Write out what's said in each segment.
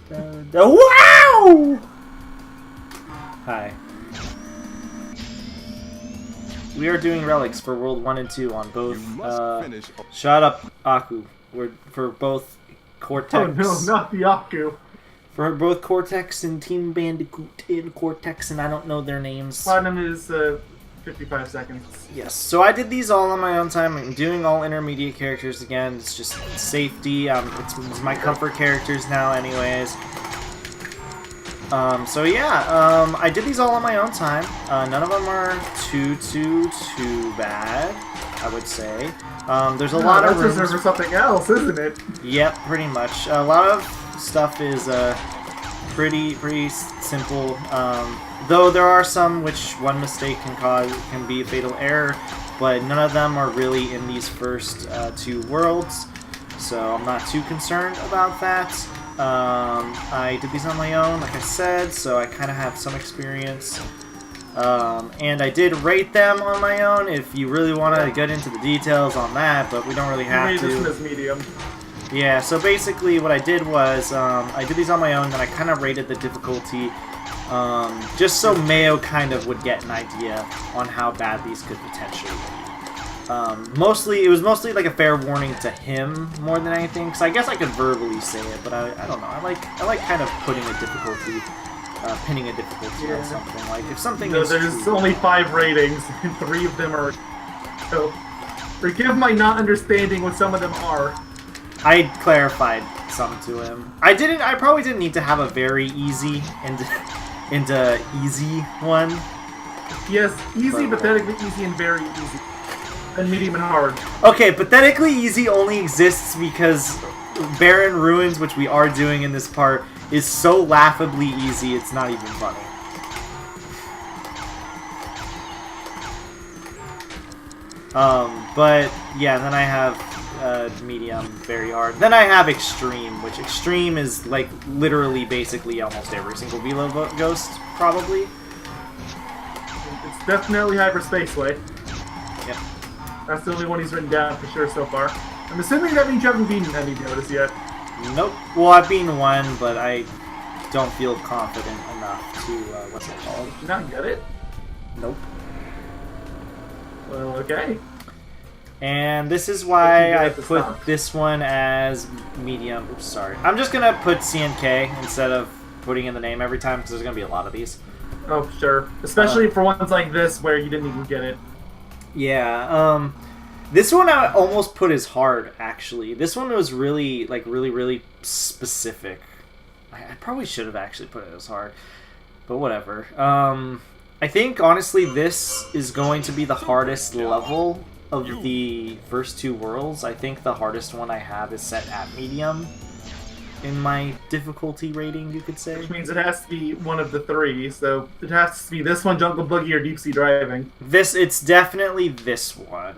Wow! Hi. We are doing relics for World 1 and 2 on both, shut up, Aku. We're for both Cortex. Oh no, not the Aku. For both Cortex and Team Bandicoot and Cortex, and I don't know their names. Platinum is 55 seconds. Yes, so I did these all on my own time. I'm doing all intermediate characters again. It's just safety. It's my comfort characters now anyways. So yeah, I did these all on my own time. None of them are too bad, I would say. There's a lot of rooms. That's for something else, isn't it? Yep, pretty much. A lot of stuff is pretty simple. Though there are some which one mistake can be a fatal error, but none of them are really in these first 2 worlds, so I'm not too concerned about that. I did these on my own, like I said, so I kind of have some experience. And I did rate them on my own, if you really want to get into the details on that, but we don't really have to. This one is medium. Yeah, so basically what I did was, I did these on my own, and I kind of rated the difficulty, just so Mayo kind of would get an idea on how bad these could potentially be. It was mostly like a fair warning to him more than anything, because I guess I could verbally say it, but I don't know. I like kind of putting a difficulty, pinning a difficulty on something. Like if something is there's only 5 ratings, and 3 of them are. So forgive my not understanding what some of them are. I clarified some to him. I probably didn't need to have a very easy into easy one. Yes, easy, pathetically easy, and very easy. And medium and hard. Okay, pathetically easy only exists because Barren Ruins, which we are doing in this part, is so laughably easy it's not even funny. But yeah, then I have medium, very hard. Then I have extreme, which extreme is like literally basically almost every single Velo Ghost, probably. It's definitely Hyperspaceway. Yep. That's the only one he's written down for sure so far. I'm assuming that means you haven't beaten any Notice yet. Nope. Well, I've beaten one, but I don't feel confident enough to, what's it called? Did you not get it? Nope. Well, okay. And this is why I put this one as medium. Oops, sorry. I'm just gonna put CNK instead of putting in the name every time, because there's gonna be a lot of these. Oh, sure. Especially for ones like this where you didn't even get it. Yeah, this one I almost put as hard, actually. This one was really, like, really specific. I probably should have actually put it as hard, but whatever. I think, honestly, this is going to be the hardest level of the first 2 worlds. I think the hardest one I have is set at medium in my difficulty rating, you could say. Which means it has to be one of the 3, so it has to be this one, Jungle Boogie, or Deep Sea Driving. It's definitely this one.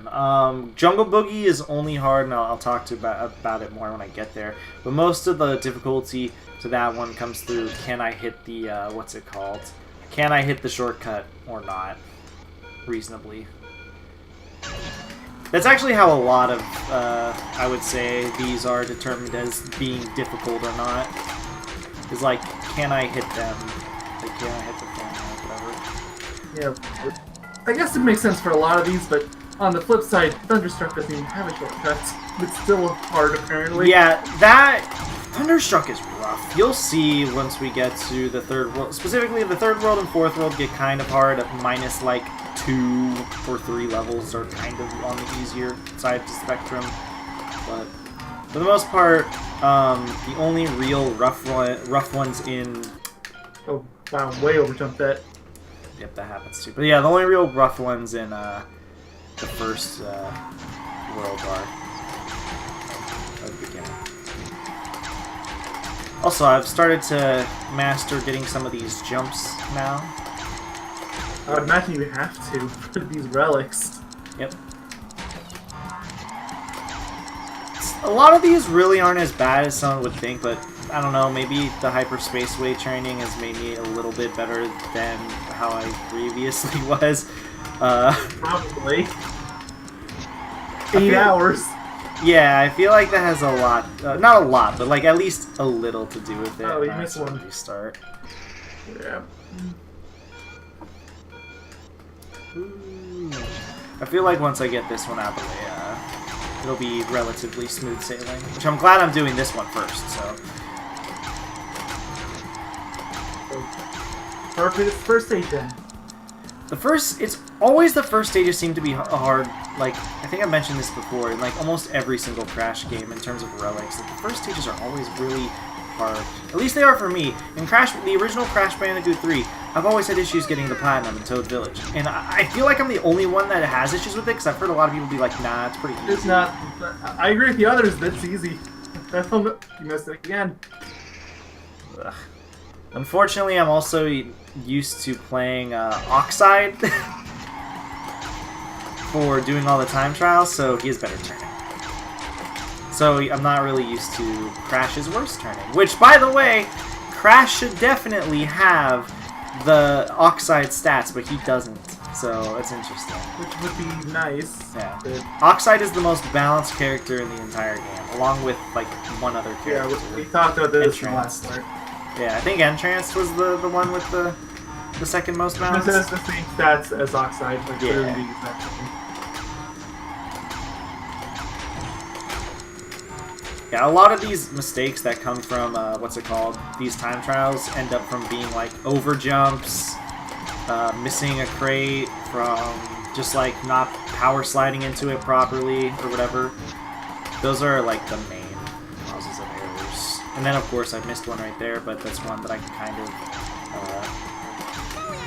Jungle Boogie is only hard, and I'll talk about it more when I get there. But most of the difficulty to that one comes through, can I hit the, what's it called? Can I hit the shortcut or not? Reasonably. That's actually how a lot of, I would say, these are determined as being difficult or not. Is like, can I hit them? Like, can I hit the thing or whatever? Yeah. I guess it makes sense for a lot of these, but on the flip side, Thunderstruck doesn't even have a shortcut. It's still hard, apparently. Yeah, that... Thunderstruck is rough. You'll see once we get to the 3rd world. Specifically, the 3rd world and 4th world get kind of hard at minus, like, 2 or 3 levels are kind of on the easier side of the spectrum. But for the most part, the only real rough ones in... Oh, wow, way overjumped that. Yep, that happens too. But yeah, the only real rough ones in the first world are at the beginning. Also, I've started to master getting some of these jumps now. I would imagine you have to for these relics. Yep. A lot of these really aren't as bad as someone would think, but I don't know, maybe the Hyperspaceway training has made me a little bit better than how I previously was. Probably. 8 hours. Yeah, I feel like that has a lot, not a lot, but like at least a little to do with it. Oh, you missed one. Restart. Yeah. Ooh. I feel like once I get this one out of the way, it'll be relatively smooth sailing. Which I'm glad I'm doing this one first, so. Perfect first stage then. It's always the first stages seem to be hard. Like, I think I mentioned this before, in like almost every single Crash game in terms of relics, like, the first stages are always really hard. At least they are for me. In the original Crash Bandicoot 3, I've always had issues getting the Platinum in Toad Village. And I feel like I'm the only one that has issues with it, because I've heard a lot of people be like, nah, it's pretty easy. It's not. I agree with the others, that's easy. That's one, you missed it again. Ugh. Unfortunately, I'm also used to playing Oxide for doing all the time trials, so he has better turning. So I'm not really used to Crash's worst turning. Which, by the way, Crash should definitely have the Oxide stats, but he doesn't. So it's interesting. Which would be nice. Yeah. But... Oxide is the most balanced character in the entire game, along with like one other character. Yeah, we talked about this in the last part. Yeah, I think Entrance was the one with the second most balance. This has the same stats as Oxide, like yeah. Yeah, a lot of these mistakes that come from, these time trials end up from being like over jumps, missing a crate, from just like not power sliding into it properly or whatever. Those are like the main causes of errors. And then of course I missed one right there, but that's one that I can kind of,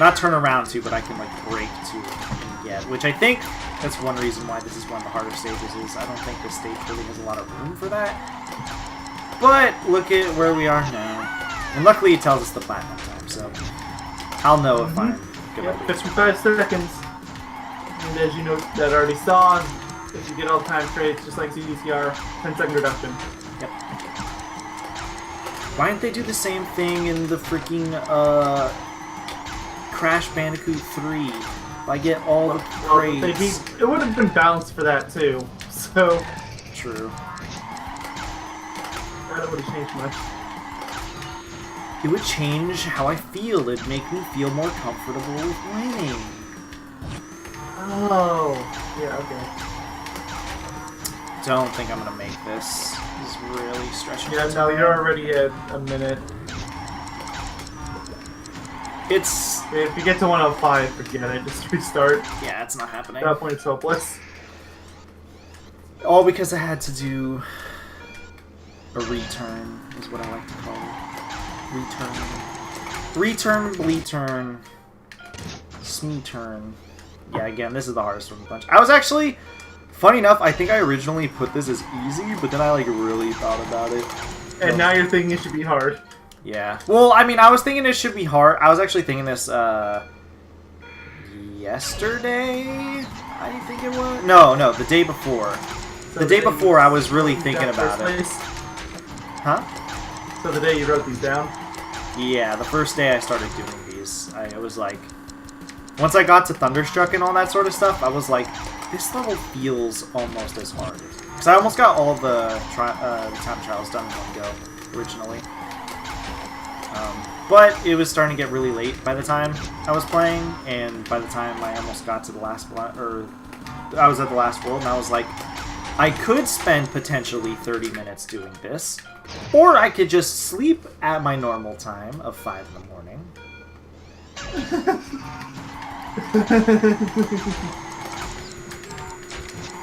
not turn around to, but I can like break to and get, which I think that's one reason why this is one of the harder stages is I don't think this stage really has a lot of room for that. But look at where we are now. And luckily it tells us the platinum time, so I'll know if I'm good. Yep, 55 seconds. And as you know that I already saw, if you get all the time traits, just like CDCR, 10-second reduction. Yep. Why didn't they do the same thing in the freaking Crash Bandicoot 3? I get all the crates. It would have been balanced for that too, so... True. That would have changed much. It would change how I feel. It'd make me feel more comfortable with winning. Oh, yeah, okay. Don't think I'm gonna make this. This is really stretching. Yeah, no, you're already at a minute. It's... If you get to 105, forget it. Just restart. Yeah, it's not happening. At that point, it's hopeless. All because I had to do a return, is what I like to call it. Return, bleturn, smee-turn. Yeah, again, this is the hardest one of the bunch. I was actually, funny enough, I think I originally put this as easy, but then I like really thought about it. And now you're thinking it should be hard. Yeah. Well, I mean, I was thinking it should be hard. I was actually thinking this, yesterday, I think it was? No, the day before. So the day before, I was really thinking about it. Huh? So the day you wrote these down? Yeah, the first day I started doing these, I was like... Once I got to Thunderstruck and all that sort of stuff, I was like, this level feels almost as hard. Because I almost got all the time trials done in one go, originally. But it was starting to get really late by the time I was playing, and by the time I almost got to the last... or I was at the last world, and I was like, I could spend potentially 30 minutes doing this, or I could just sleep at my normal time of 5 in the morning.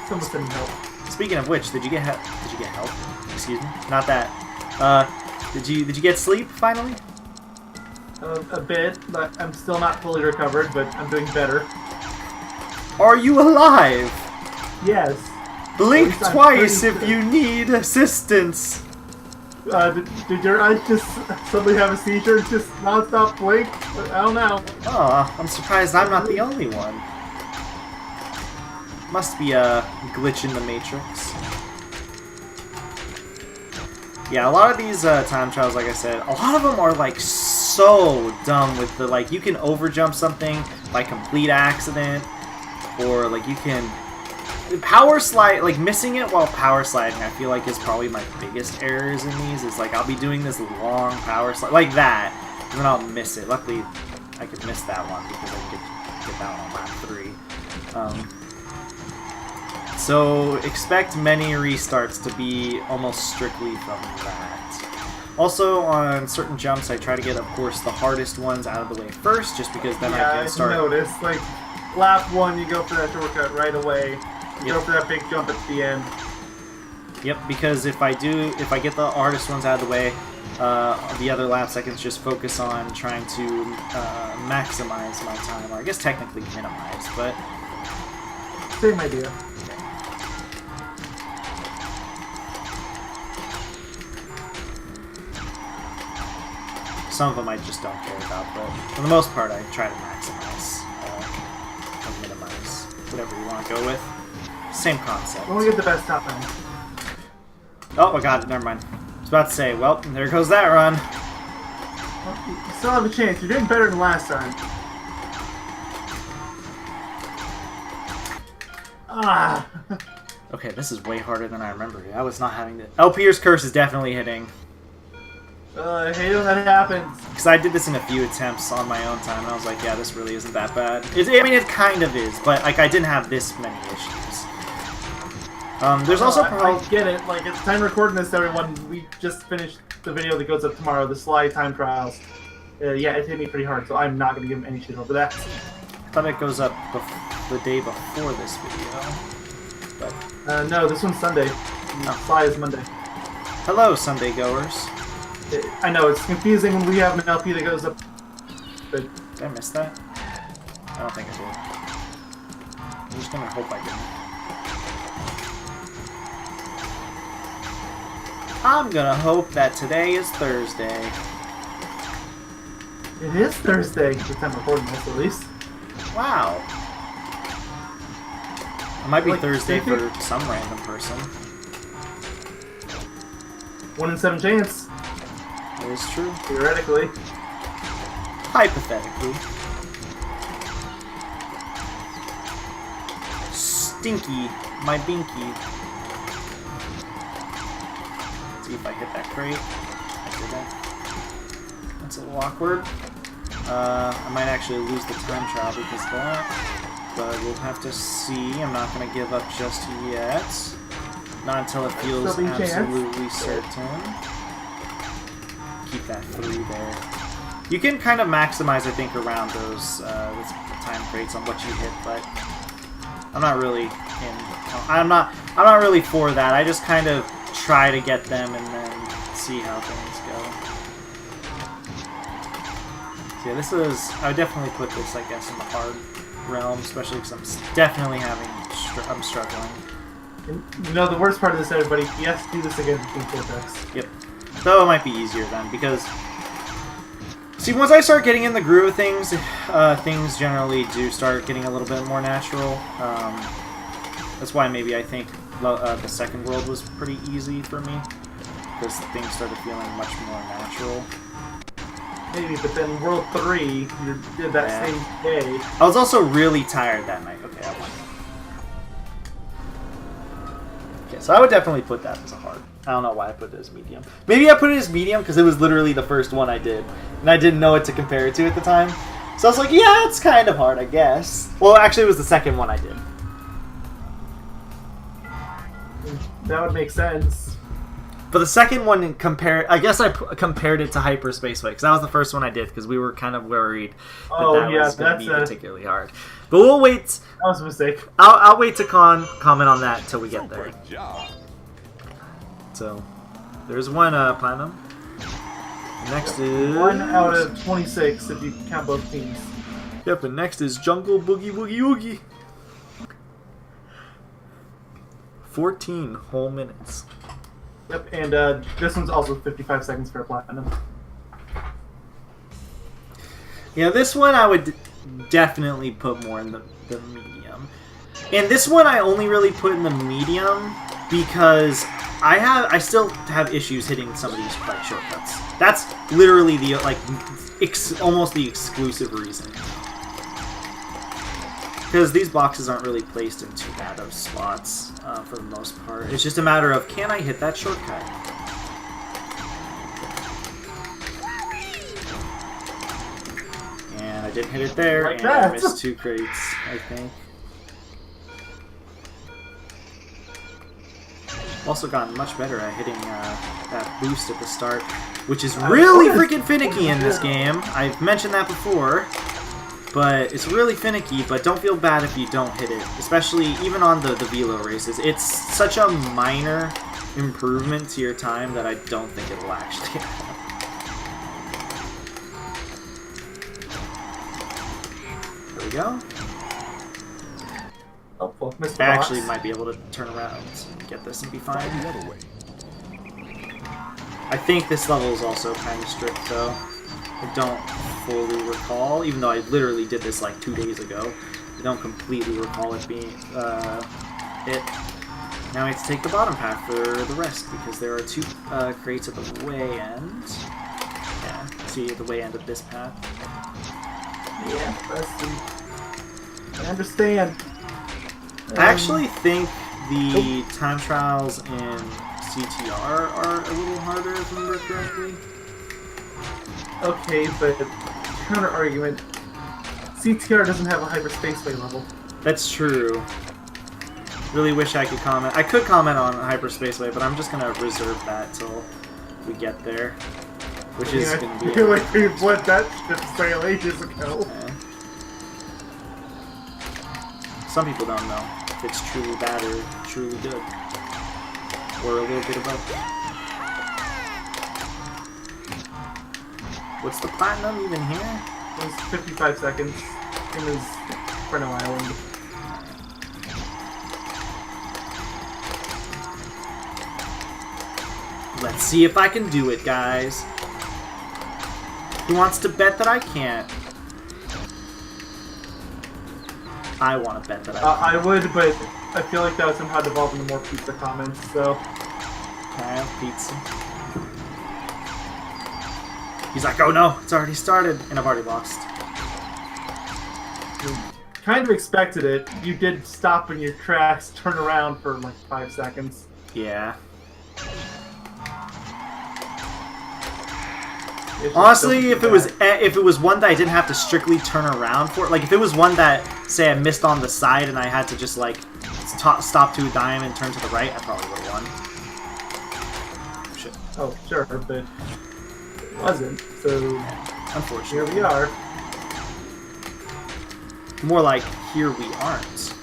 Someone send help. Speaking of which, did you get help? Excuse me, not that. Did you get sleep finally? A bit, but I'm still not fully recovered. But I'm doing better. Are you alive? Yes. Blink twice if you need assistance. Did your eyes just suddenly have a seizure and just non-stop blink? I don't know. Oh, I'm surprised I'm not the only one. Must be a glitch in the Matrix. Yeah, a lot of these time trials, like I said, a lot of them are like so dumb with the, like, you can overjump something by complete accident, or like you can power slide, like missing it while power sliding, I feel like is probably my biggest errors in these. Is like I'll be doing this long power slide like that, and then I'll miss it. Luckily, I could miss that one because I could get that one on lap 3. So expect many restarts to be almost strictly from that. Also, on certain jumps, I try to get, of course, the hardest ones out of the way first, just because then I can start. Yeah, I noticed. Like, lap 1, you go for that shortcut right away. You go for that big jump at the end. Yep, because if I get the hardest ones out of the way, the other laps I can just focus on trying to maximize my time, or I guess technically minimize, but... Same idea. Some of them I just don't care about, but for the most part I try to maximize or minimize, whatever you want to go with. Same concept. Only get the best top end. Oh, I got it. Never mind. I was about to say, well, there goes that run. Well, you still have a chance. You're doing better than last time. Ah. Okay, this is way harder than I remember. I was not having to... LP's Curse is definitely hitting. I hate when that happens. Because I did this in a few attempts on my own time, and I was like, yeah, this really isn't that bad. I mean, it kind of is, but like I didn't have this many issues. There's also I get it. Like, it's time recording this, everyone. We just finished the video that goes up tomorrow, the slide time trials. Yeah, it hit me pretty hard, so I'm not going to give him any shit over that. I thought it goes up the day before this video. But no, this one's Sunday. Oh. Slide is Monday. Hello, Sunday goers. I know, it's confusing when we have an LP that goes up. But did I miss that? I don't think I did. I'm just going to hope I didn't. I'm gonna hope that today is Thursday. it is Thursday, the time recording this at least. Wow. It might be Like, Thursday for some random person. 1 in 7 chance, It is true. theoretically. Hypothetically. Stinky, my binky. See if I hit that crate. I didn't. That's a little awkward. I might actually lose the time trial because of that. But we'll have to see. I'm not going to give up just yet. Not until it feels absolutely certain. Keep that 3 there. You can kind of maximize, I think, around those time crates on what you hit, but I'm not really I'm not really for that. I just kind of try to get them and then see how things go. So yeah, this is... I would definitely put this, I guess, in the hard realm, especially because I'm definitely I'm struggling. And, you know, the worst part of this, everybody, you have to do this again between Vortex. Yep. Though it might be easier then, because... See, once I start getting in the groove of things, things generally do start getting a little bit more natural. That's why maybe I think the second world was pretty easy for me, because things started feeling much more natural. Maybe, but then World 3, you did that same day. I was also really tired that night. Okay, I won. Okay, so I would definitely put that as a hard. I don't know why I put it as medium. Maybe I put it as medium because it was literally the first one I did, and I didn't know what to compare it to at the time. So I was like, yeah, it's kind of hard, I guess. Well, actually, it was the second one I did. That would make sense. But the second one, I guess I compared it to Hyperspaceway, because that was the first one I did, because we were kind of worried that was going to be particularly hard. But we'll wait. That was a mistake. I'll wait to comment on that until we get there. So, there's one platinum. Next is... 1 out of 26 if you count both teams. Yep, and next is Jungle Boogie Woogie Woogie. 14 whole minutes. Yep, and this one's also 55 seconds for a platinum. Yeah, this one I would definitely put more in the medium. And this one I only really put in the medium because I still have issues hitting some of these like shortcuts. That's literally the almost the exclusive reason. Because these boxes aren't really placed in too bad of spots for the most part. It's just a matter of, can I hit that shortcut? And I didn't hit it there, Like and that. I missed 2 crates, I think. Also gotten much better at hitting that boost at the start, which is really freaking finicky in this game. I've mentioned that before, but it's really finicky, but don't feel bad if you don't hit it, especially even on the velo races. It's such a minor improvement to your time that I don't think it'll actually happen. There we go. Helpful. Missed I the box. actually might be able to turn around and get this and be fine. The other way. I think this level is also kind of strict, though. I don't fully recall, even though I literally did this like 2 days ago. I don't completely recall it being it. Now we have to take the bottom path for the rest, because there are 2 crates at the way end. Yeah, see at the way end of this path. Yeah, I understand. I actually think the time trials in CTR are a little harder, if I remember correctly. Okay, but counter argument. CTR doesn't have a hyperspaceway level. That's true. Really wish I could comment. I could comment on Hyperspaceway, but I'm just gonna reserve that till we get there, which is gonna be. I feel like we've let that ship sail ages ago. Okay. Some people don't know if it's truly bad or truly good, or a little bit of both. What's the platinum even here? It was 55 seconds. It was Fresno Island. Let's see if I can do it, guys. Who wants to bet that I can't? I want to bet that I can. I would, but I feel like that would somehow devolve into more pizza comments, so... Can I have pizza? He's like, oh no, it's already started, and I've already lost. You kind of expected it. You did stop in your tracks, turn around for like 5 seconds. Yeah. It's just Honestly, so if it was one that I didn't have to strictly turn around for, like if it was one that, say, I missed on the side and I had to just like stop to a dime and turn to the right, I probably would have won. Shit. Oh, sure, but it wasn't. So Unfortunately. here we are. More like, here we aren't.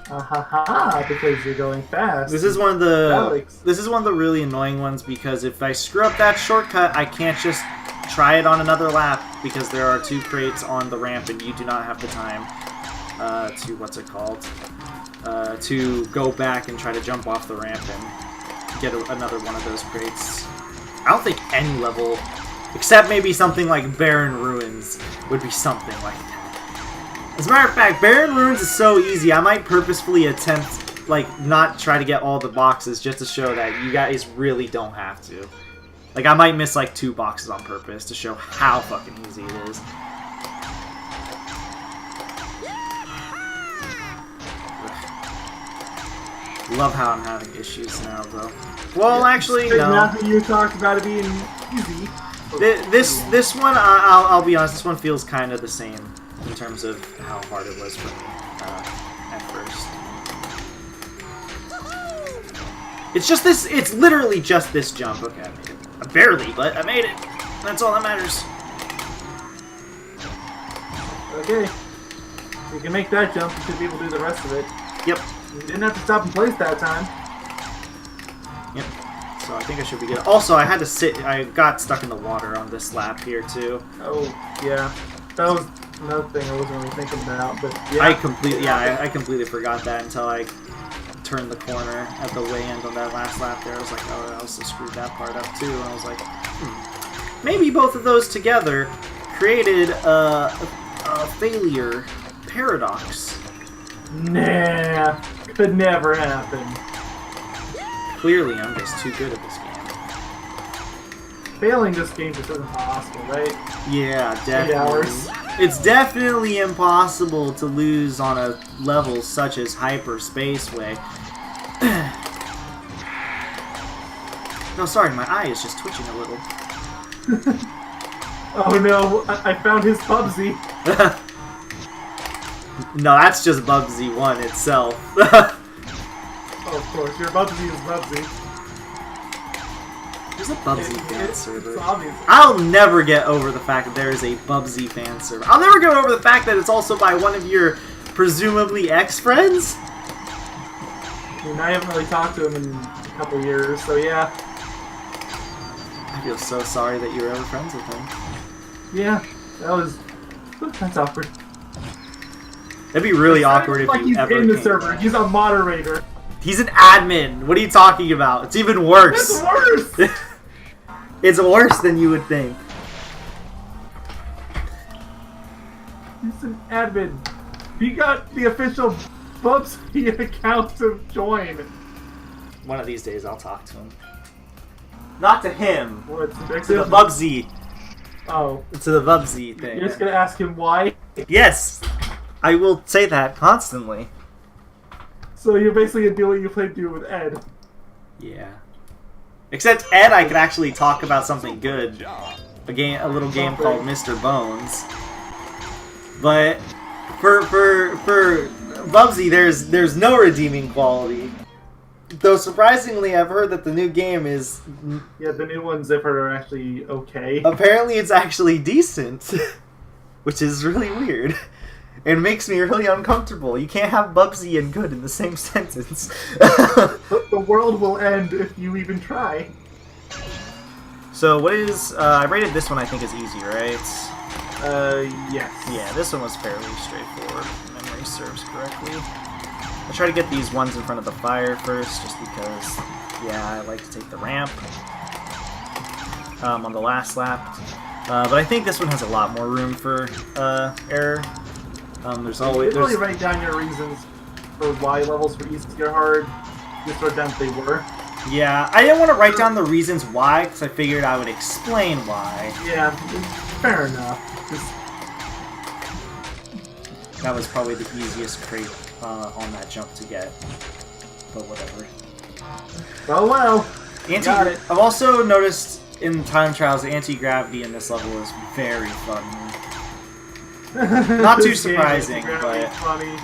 Because you're going fast. This is one of the Alex. This is one of the really annoying ones, because if I screw up that shortcut, I can't just try it on another lap, because there are 2 crates on the ramp and you do not have the time to to go back and try to jump off the ramp and get another one of those crates. I don't think any level, except maybe something like Barren Ruins, would be something like that. As a matter of fact, Barren Ruins is so easy, I might purposefully attempt, like, not try to get all the boxes just to show that you guys really don't have to. Like, I might miss, like, 2 boxes on purpose to show how fucking easy it is. Love how I'm having issues now, though. Well, actually, no. Now that you talked about it being easy. This one, I'll be honest, this one feels kind of the same in terms of how hard it was for me at first. It's just this, it's literally just this jump. Okay, I made it. Barely, but I made it. That's all that matters. Okay. You can make that jump, you should be able to do the rest of it. Yep. You didn't have to stop in place that time. Yep. So I think I should be good. Also, I had to sit, I got stuck in the water on this lap here, too. Oh, yeah. That was another thing I wasn't really thinking about, but yeah. I completely forgot that until I turned the corner at the way end on that last lap there. I was like, oh, I also screwed that part up too. And I was like, maybe both of those together created a failure paradox. Nah, could never happen. Clearly, I'm just too good at this game. Failing this game just isn't possible, right? Yeah, 8 hours. definitely. It's definitely impossible to lose on a level such as Hyper Spaceway. No, sorry, my eye is just twitching a little. Oh no, I found his Bubsy. No, that's just Bubsy 1 itself. Oh, of course, your Bubsy is Bubsy. There's a Bubsy fan server. It's obvious. I'll never get over the fact that there is a Bubsy fan server. I'll never get over the fact that it's also by one of your presumably ex-friends. I mean, I haven't really talked to him in a couple years, so yeah. I feel so sorry that you were ever friends with him. Yeah, that's awkward. That'd be really awkward if like you he's ever in the came server. back. He's a moderator. He's an admin. What are you talking about? It's even worse. It's worse. It's worse than you would think. He's an admin. He got the official Bubsy account to join. One of these days, I'll talk to him. Not to him. What's To the Bubsy. Oh. To the Bubsy thing. You're just gonna ask him why? Yes. I will say that constantly. So you're basically gonna do what you played to do with Ed. Yeah. Except Ed, I could actually talk about something good. A little game called Mr. Bones. But for Bubsy, there's no redeeming quality. Though surprisingly, I've heard that the new game is... Yeah, the new ones I've heard are actually okay. Apparently it's actually decent. Which is really weird. It makes me really uncomfortable. You can't have Bubsy and good in the same sentence. The world will end if you even try. So what is... I rated this one I think as easy, right? Yes. Yeah, this one was fairly straightforward, if memory serves correctly. I try to get these ones in front of the fire first, just because, yeah, I like to take the ramp on the last lap. But I think this one has a lot more room for error. There's always... You really write down your reasons for why levels were easy or hard. Just wrote down they were. Yeah, I didn't want to write down the reasons why, because I figured I would explain why. Yeah, fair enough. That was probably the easiest crate on that jump to get. But whatever. Oh well. Got it. I've also noticed in time trials the anti-gravity in this level is very fun. Not too surprising, but... Funny.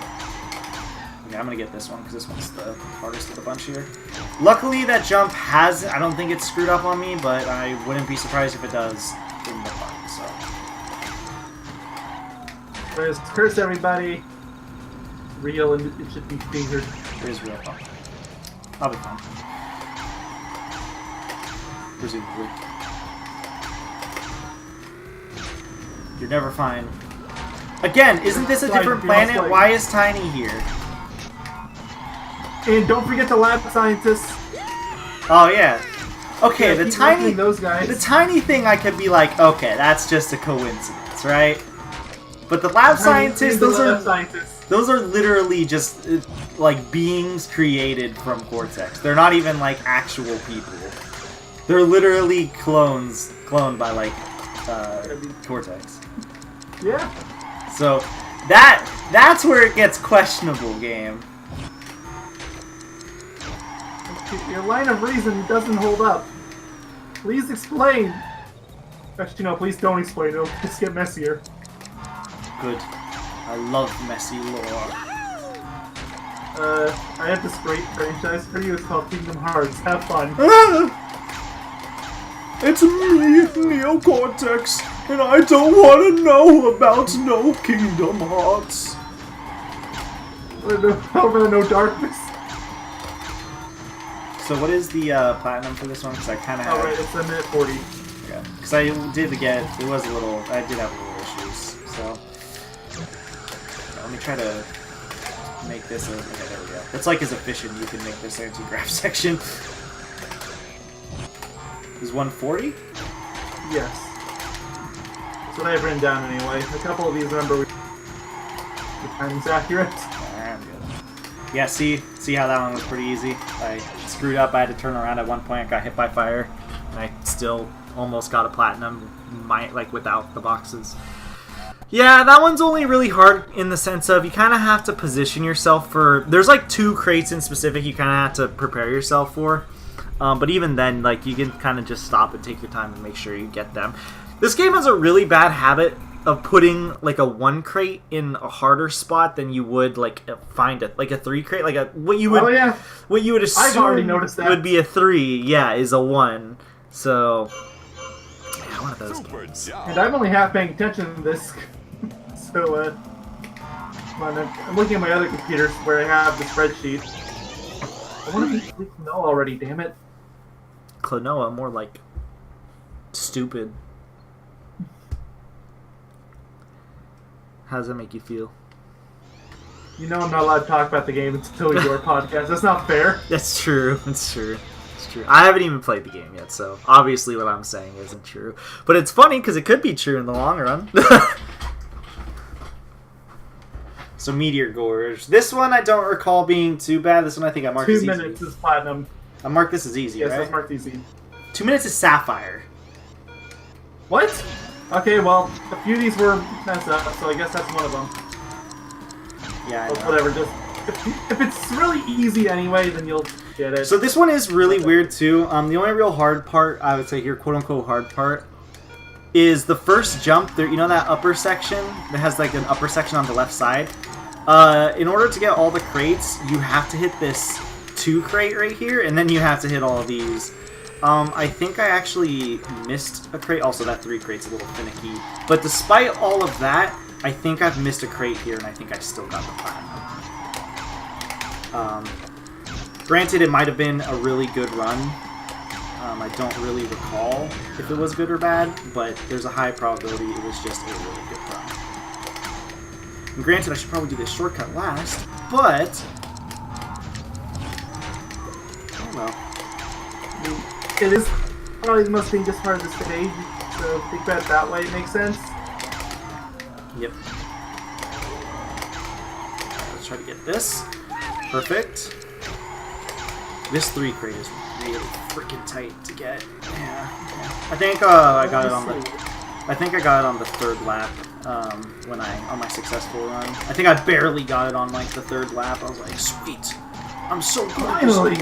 Okay, I'm gonna get this one, because this one's the hardest of the bunch here. Luckily, that jump has... I don't think it's screwed up on me, but I wouldn't be surprised if it does in the fun, so... First, curse everybody. Real, and it should be fingered. It is real fun. I'll be fine. Presumably. You're never fine. Again, isn't this a different planet? Why is Tiny here? And don't forget the lab scientists. Oh yeah. Okay, Yeah, the tiny those guys. the tiny thing I could be like, okay, that's just a coincidence, right? But the lab scientists, those are literally just like beings created from Cortex. They're not even like actual people. They're literally cloned by like Cortex. Yeah. So that's where it gets questionable, game. Your line of reason doesn't hold up. Please explain. Actually, no, please don't explain. It'll just get messier. Good. I love messy lore. I have this great franchise for you. It's called Kingdom Hearts. Have fun. It's me, Neo Cortex, and I don't want to know about no Kingdom Hearts. Over no darkness. So what is the platinum for this one? Because I kind of Oh, right, it's a minute 40. Yeah, because I did get, it was a little, I did have little issues, so. Let me try to make this a, okay, there we go. It's like as efficient you can make this anti-grav section. Is 140? Yes. That's what I have written down anyway. A couple of these, remember, the time's accurate. I'm good. Yeah, see how that one was pretty easy? I screwed up, I had to turn around at one point, I got hit by fire, and I still almost got a platinum, like without the boxes. Yeah, that one's only really hard in the sense of you kind of have to position yourself for... There's like 2 crates in specific you kind of have to prepare yourself for. But even then, like, you can kind of just stop and take your time and make sure you get them. This game has a really bad habit of putting like a 1 crate in a harder spot than you would like find it like a 3 crate, like a what you would what you would assume I've already noticed that. would be a 3, yeah, is a 1. So yeah, one of those games. And I'm only half paying attention to this, so I'm looking at my other computers where I have the spreadsheet. I want to be no already, damn it. Klonoa, more like stupid. How does that make you feel? You know I'm not allowed to talk about the game until your podcast. That's not fair. That's true. It's true. It's true. I haven't even played the game yet, so obviously what I'm saying isn't true. But it's funny because it could be true in the long run. So Meteor Gorge. This one I don't recall being too bad. This one I think I marked as easy. 2 minutes is platinum. I marked this as easy, yes, right? Yes, marked easy. 2 minutes is Sapphire. What? Okay, well, a few of these were messed up, so I guess that's one of them. Yeah, I know. Whatever, just... If it's really easy anyway, then you'll get it. So this one is really weird, too. The only real hard part, I would say here, quote-unquote hard part, is the first jump. There, you know that upper section that has, like, an upper section on the left side? In order to get all the crates, you have to hit this 2 crate right here, and then you have to hit all of these. I think I actually missed a crate. Also, that 3 crate's a little finicky. But despite all of that, I think I've missed a crate here, and I think I still got the platinum. Granted, it might have been a really good run. I don't really recall if it was good or bad, but there's a high probability it was just a really good run. And granted, I should probably do this shortcut last, but... I don't know. It is probably the most dangerous part of the stage, so think about it that way, it makes sense. Yep. Let's try to get this. Perfect. This 3 crate is really freaking tight to get. Yeah. I think I got it on the... I think I got it on the 3rd lap when on my successful run. I think I barely got it on like the 3rd lap. I was like, sweet, I'm so close. Finally.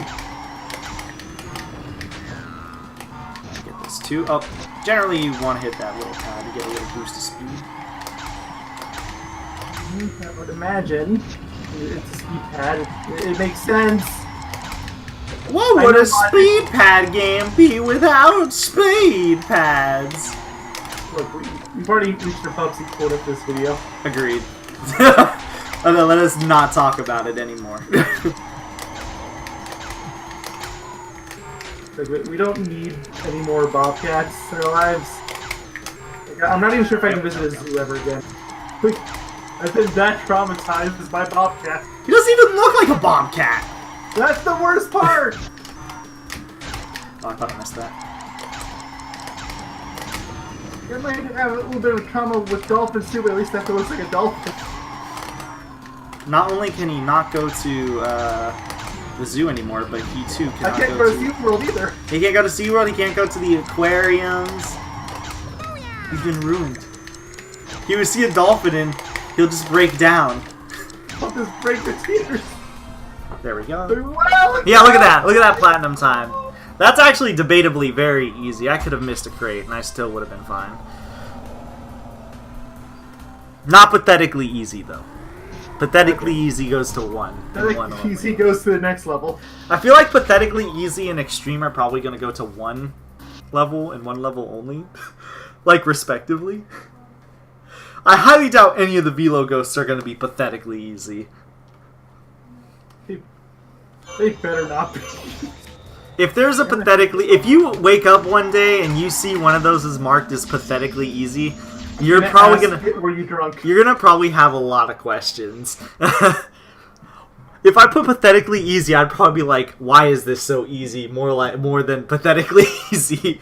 Get this too. Oh, generally you want to hit that little pad to get a little boost of speed. I would imagine it's a speed pad. It makes sense. What would a speed pad game be without speed pads? Look, we've already reached our Pepsi quota for this video. Agreed. Okay, let us not talk about it anymore. We don't need any more Bobcats in our lives. I'm not even sure if I can visit a zoo ever again. I've been that traumatized with my Bobcat. He doesn't even look like a Bobcat! That's the worst part! Oh, I thought I missed that. You might have a little bit of trauma with dolphins too, but at least that looks like a dolphin. Not only can he not go to the zoo anymore, but he too cannot I can't go to SeaWorld either. He can't go to SeaWorld, he can't go to the aquariums. He's been ruined. He would see a dolphin and he'll just break down. I'll just break the tears. There we go. Well, Yeah, look at that. Look at that platinum time. That's actually debatably very easy. I could have missed a crate and I still would have been fine. Not pathetically easy, though. Pathetically easy goes to 1. Pathetically easy goes to the next level. I feel like pathetically easy and extreme are probably going to go to 1 level and 1 level only. Like, respectively. I highly doubt any of the Velo Ghosts are going to be pathetically easy. They better not be. If there's a pathetically... If you wake up one day and you see one of those is marked as pathetically easy, you're probably gonna... Were you drunk? You're gonna probably have a lot of questions. If I put pathetically easy, I'd probably be like, why is this so easy? More than pathetically easy.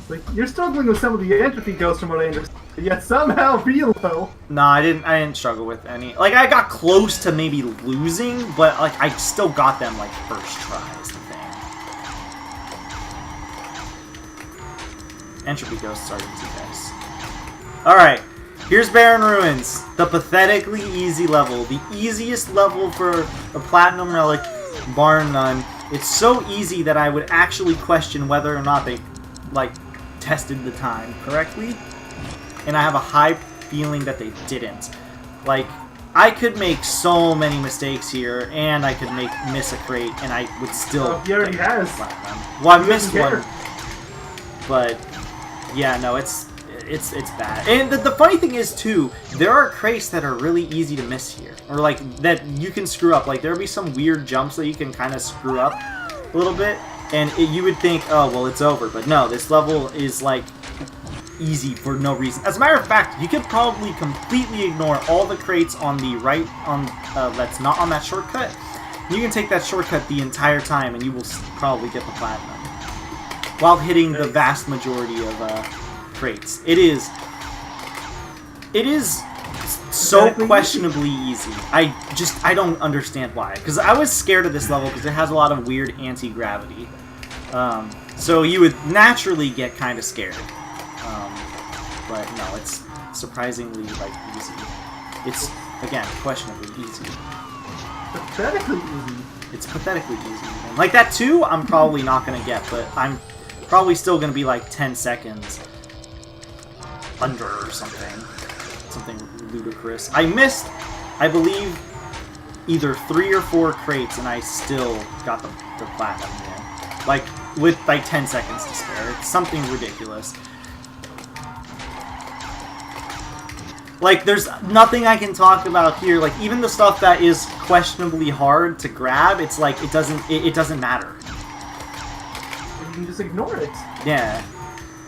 Like, you're struggling with some of the entropy ghosts from what I understand, yet somehow Velo. No, I didn't struggle with any. Like, I got close to maybe losing, but like I still got them like first try is the thing. Entropy ghosts are easy, guys. Alright, here's Barren Ruins, the pathetically easy level. The easiest level for a Platinum Relic, bar none. It's so easy that I would actually question whether or not they, like, tested the time correctly. And I have a high feeling that they didn't. Like, I could make so many mistakes here, and I could miss a crate, and I would still. He already has. Platinum. Well, I missed one, but yeah, no, it's bad. And the funny thing is too, there are crates that are really easy to miss here, or like that you can screw up. Like there'll be some weird jumps that you can kind of screw up a little bit, and you would think, oh well, it's over, but no, this level is like easy for no reason. As a matter of fact, you could probably completely ignore all the crates on the right, on that's not on that shortcut. You can take that shortcut the entire time, and you will probably get the platinum while hitting the vast majority of crates. It is so questionably easy. I don't understand why. Because I was scared of this level because it has a lot of weird anti-gravity. So you would naturally get kind of scared. But no, it's surprisingly like easy. It's again questionably easy. Pathetically easy. It's pathetically easy. And like that too, I'm probably not gonna get, but I'm probably still gonna be like 10 seconds under or something. Something ludicrous. I missed, I believe, either 3 or 4 crates, and I still got the platinum. Yeah. Like with like 10 seconds to spare. It's something ridiculous. Like, there's nothing I can talk about here. Like, even the stuff that is questionably hard to grab, it's like, it doesn't matter. You can just ignore it. Yeah.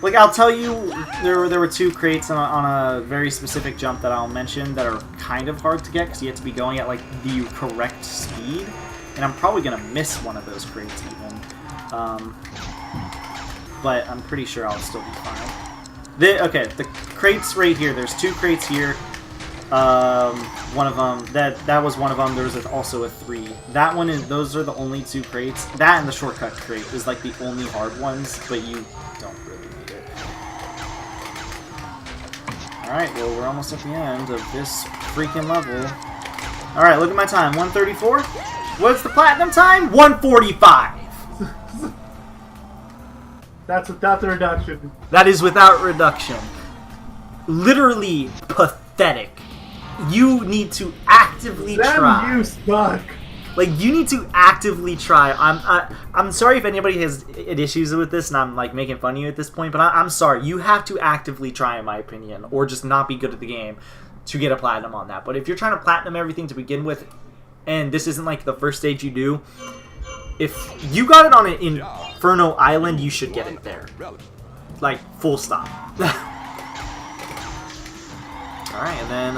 Like, I'll tell you, there were 2 crates on a very specific jump that I'll mention that are kind of hard to get, because you have to be going at, like, the correct speed. And I'm probably going to miss one of those crates, even. But I'm pretty sure I'll still be fine. Okay, the crates right here. There's 2 crates here. One of them, that was one of them. There's also a 3. That one is. Those are the only 2 crates. That and the shortcut crate is like the only hard ones, but you don't really need it. All right, well we're almost at the end of this freaking level. All right, look at my time. 1:34. What's the platinum time? 1:45. That's without the reduction. That is without reduction. Literally pathetic. You need to actively try. You suck. Like, you need to actively try. I'm sorry if anybody has issues with this and I'm like making fun of you at this point, but I'm sorry. You have to actively try, in my opinion, or just not be good at the game to get a platinum on that. But if you're trying to platinum everything to begin with, and this isn't like the first stage you do, if you got it on an Inferno Island, you should get it there. Like, full stop. Alright, and then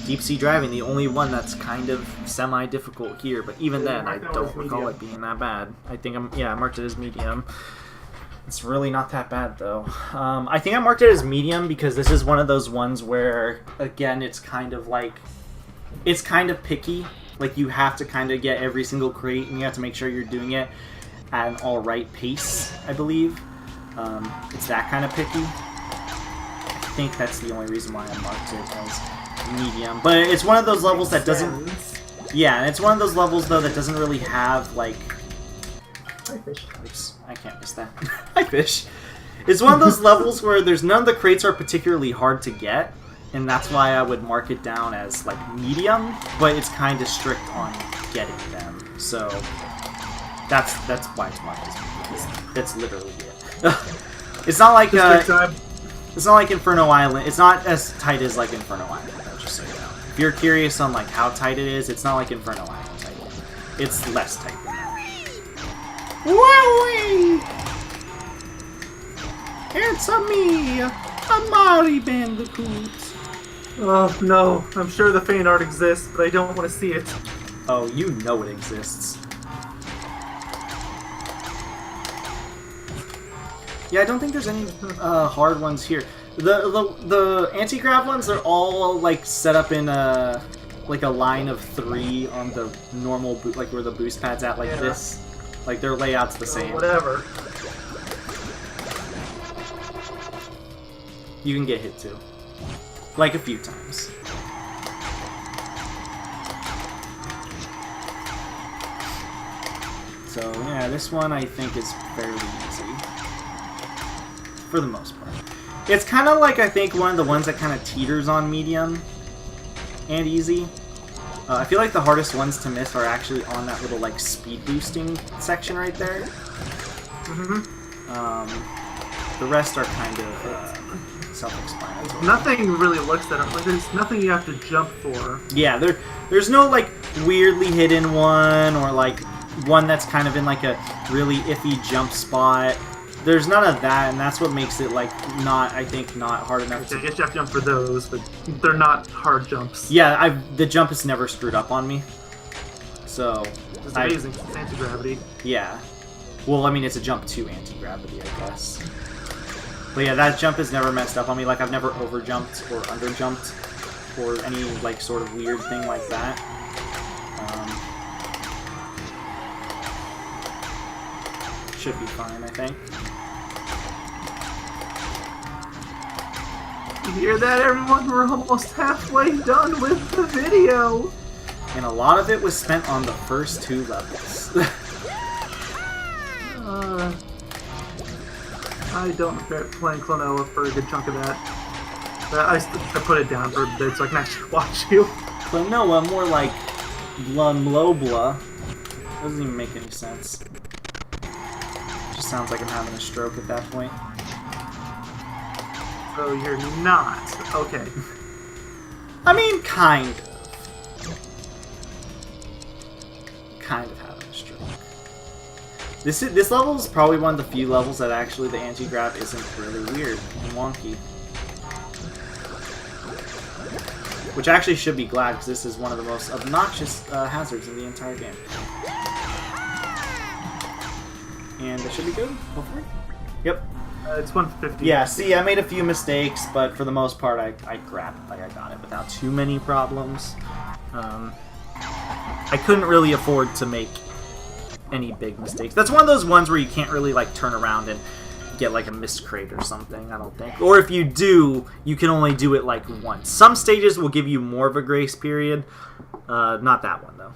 Deep Sea Driving, the only one that's kind of semi-difficult here, but even then, I don't recall it being that bad. I think I marked it as medium. It's really not that bad, though. I think I marked it as medium because this is one of those ones where, again, it's kind of like, it's kind of picky. Like, you have to kind of get every single crate, and you have to make sure you're doing it at an alright pace, I believe. It's that kind of picky. I think that's the only reason why I marked it as medium. But it's one of those levels that doesn't... Yeah, and it's one of those levels, though, that doesn't really have, like... Hi, fish. Oops, I can't miss that. Hi, fish. It's one of those levels where there's none of the crates are particularly hard to get. And that's why I would mark it down as, like, medium, but it's kind of strict on getting them. So, that's why it's marked as medium. That's literally it. It's not like, it's not like Inferno Island. It's not as tight as, like, Inferno Island, just so you know. If you're curious on, like, how tight it is, it's not like Inferno Island tight. It's less tight than that. Wowee! It's me, a Mari Bandicoot. Oh no, I'm sure the fan art exists, but I don't want to see it. Oh, you know it exists. Yeah, I don't think there's any hard ones here. The anti-grav ones are all like set up in a line of 3 on the normal like where the boost pad's at, like this. Like their layout's the same. Whatever. You can get hit too. Like a few times. So, yeah, this one I think is fairly easy. For the most part. It's kind of like, I think, one of the ones that kind of teeters on medium and easy. I feel like the hardest ones to miss are actually on that little, like, speed boosting section right there. The rest are kind of self-explanatory. Nothing really looks that up. Like, there's nothing you have to jump for. Yeah, there's no, like, weirdly hidden one or, like, one that's kind of in, like, a really iffy jump spot. There's none of that, and that's what makes it, like, not, I think, not hard enough to... I guess you have to jump for those, but they're not hard jumps. Yeah, the jump is never screwed up on me. So... It's amazing. It's anti-gravity. Yeah. Well, I mean, it's a jump to anti-gravity, I guess. But yeah, that jump is never messed up on me. Like, I've never over-jumped or under-jumped or any, like, sort of weird thing like that. Should be fine, I think. You hear that, everyone? We're almost halfway done with the video! And a lot of it was spent on the first 2 levels. I don't regret playing Klonoa for a good chunk of that. But I put it down for a bit so I can actually watch you. Klonoa, more like Blumlobla. Doesn't even make any sense. Just sounds like I'm having a stroke at that point. So you're not. Okay. I mean, kind of. Kind of having a stroke. This level is probably one of the few levels that actually the anti-grav isn't really weird and wonky. Which I actually should be glad, because this is one of the most obnoxious hazards in the entire game. And that should be good, hopefully. Yep. It's 150. Yeah, see, I made a few mistakes, but for the most part, I grabbed it. Like, I got it without too many problems. I couldn't really afford to make any big mistakes. That's one of those ones where you can't really, like, turn around and get, like, a missed crate or something, I don't think. Or if you do, you can only do it, like, once. Some stages will give you more of a grace period. Not that one, though.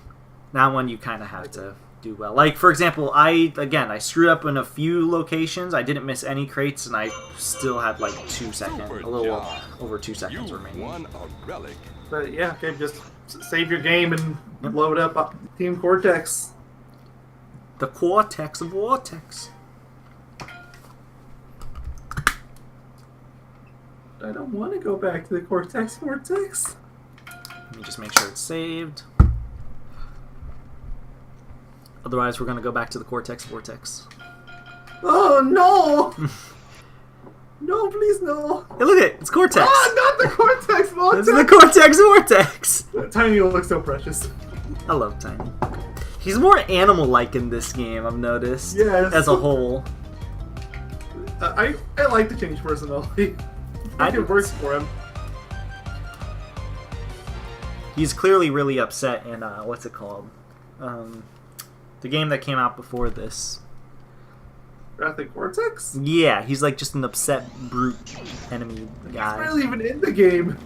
That one you kind of have to do well. Like, for example, I screwed up in a few locations. I didn't miss any crates, and I still had, like, 2 seconds, a little over 2 seconds remaining. Won a relic. But yeah, okay, just save your game and load up Team Cortex. The Cortex Vortex. I don't want to go back to the Cortex Vortex. Let me just make sure it's saved. Otherwise, we're going to go back to the Cortex Vortex. Oh, no! No, please, no. Hey, look at it. It's Cortex. Ah, not the Cortex Vortex! This is the Cortex Vortex. Tiny looks so precious. I love Tiny. He's more animal-like in this game, I've noticed. Yes. As a whole. I like the change personality. I think it works for him. He's clearly really upset in, what's it called? The game that came out before this. Wrath of Cortex? Yeah, he's like just an upset, brute enemy guy. He's barely even in the game.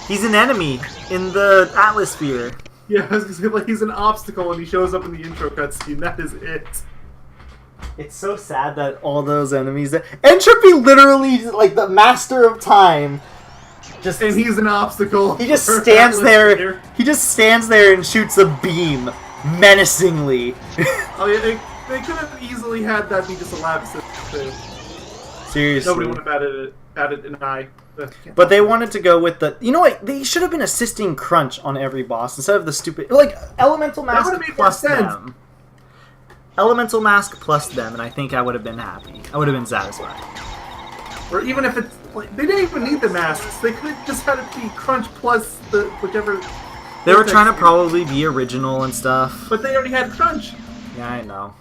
He's an enemy in the Atmosphere. Yeah, I was gonna say, like, he's an obstacle and he shows up in the intro cutscene. That is it. It's so sad that all those enemies... Entropy literally, like, the master of time. And he's an obstacle. He just stands there. He just stands there and shoots a beam menacingly. Oh yeah, they could have easily had that be just a lab system. Seriously. Nobody would have added an eye. But they wanted to go with the... You know what? They should have been assisting Crunch on every boss instead of the stupid... Like, Elemental Mask that would have made plus more sense. them. Elemental Mask plus them, and I think I would have been happy. I would have been satisfied. Or even if it's... Like, they didn't even need the masks. They could have just had it be Crunch plus the whichever... They were trying to probably be original and stuff. But they already had Crunch. Yeah, I know.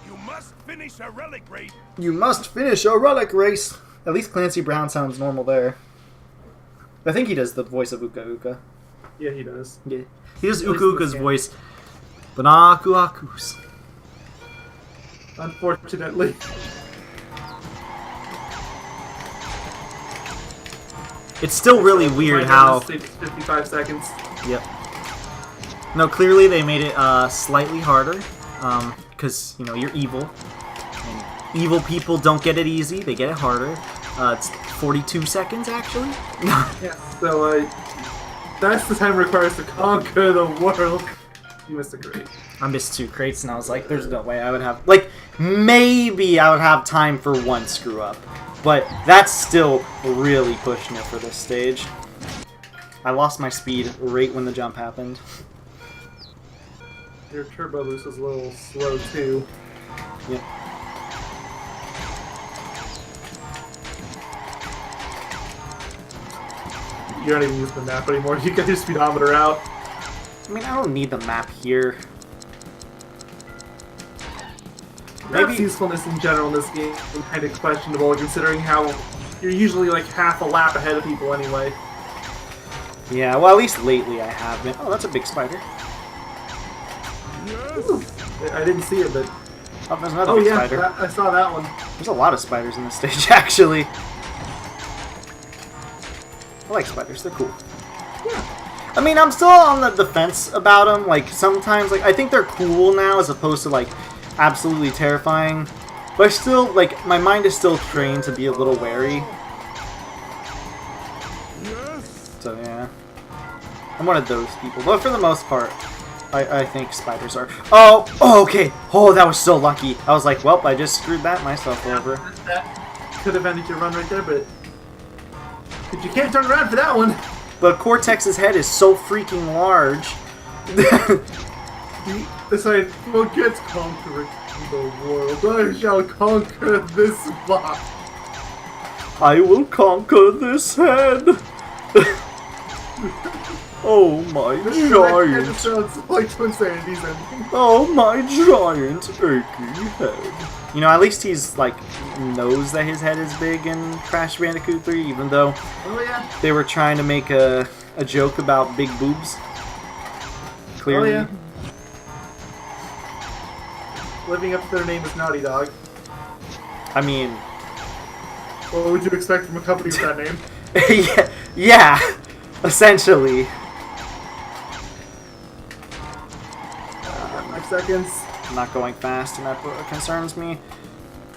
You must finish a relic race. You must finish a relic race. At least Clancy Brown sounds normal there. I think he does the voice of Uka Uka. Yeah, he does. Yeah. He does Uka Uka's voice. Banaku Akus. Unfortunately. It's still really weird how... 55 seconds. Yep. No, clearly they made it slightly harder, because, you know, you're evil. And evil people don't get it easy, they get it harder. It's 42 seconds, actually. Yeah, so, that's the time requires to conquer the world. You missed a crate. I missed 2 crates, and I was like, there's no way I would have... Like, maybe I would have time for 1 screw-up. But that's still really pushing it for this stage. I lost my speed right when the jump happened. Your turbo boost was a little slow, too. Yep. You don't even use the map anymore. You got your speedometer out. I mean, I don't need the map here. Map's usefulness in general in this game is kind of questionable, considering how you're usually like half a lap ahead of people anyway. Yeah, well, at least lately I have been. Oh, that's a big spider. Yes. I didn't see it, but... Oh, there's another big spider. I saw that one. There's a lot of spiders in this stage, actually. I like spiders, they're cool. Yeah. I mean, I'm still on the fence about them. Like, sometimes, like, I think they're cool now as opposed to, like, absolutely terrifying. But I still, like, my mind is still trained to be a little wary. Yes. So, yeah. I'm one of those people. But for the most part, I think spiders are... Oh! Oh, okay! Oh, that was so lucky. I was like, well, I just screwed that myself over. That could have ended your run right there, but you can't turn around for that one. But Cortex's head is so freaking large. He decided, forget conquering the world. I shall conquer this box. I will conquer this head. Oh my That giant. sounds like Twin Sandy's ending. Oh my giant achy head. You know, at least he's like knows that his head is big in Crash Bandicoot 3, even though Oh yeah. they were trying to make a joke about big boobs. Clearly. Oh yeah. Living up to their name is Naughty Dog. I mean, What would you expect from a company with that name? yeah, essentially. 5 seconds. I'm not going fast, and that concerns me.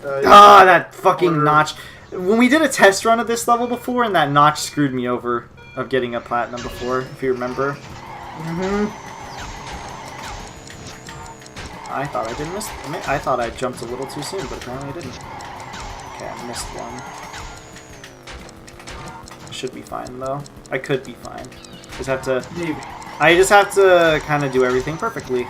Yeah. That fucking notch. When we did a test run of this level before, and that notch screwed me over of getting a platinum before, if you remember. Mm-hmm. I thought I didn't miss. I thought I jumped a little too soon, but apparently I didn't. Okay, I missed one. I should be fine though. I could be fine. Just have to. Maybe. I just have to kind of do everything perfectly.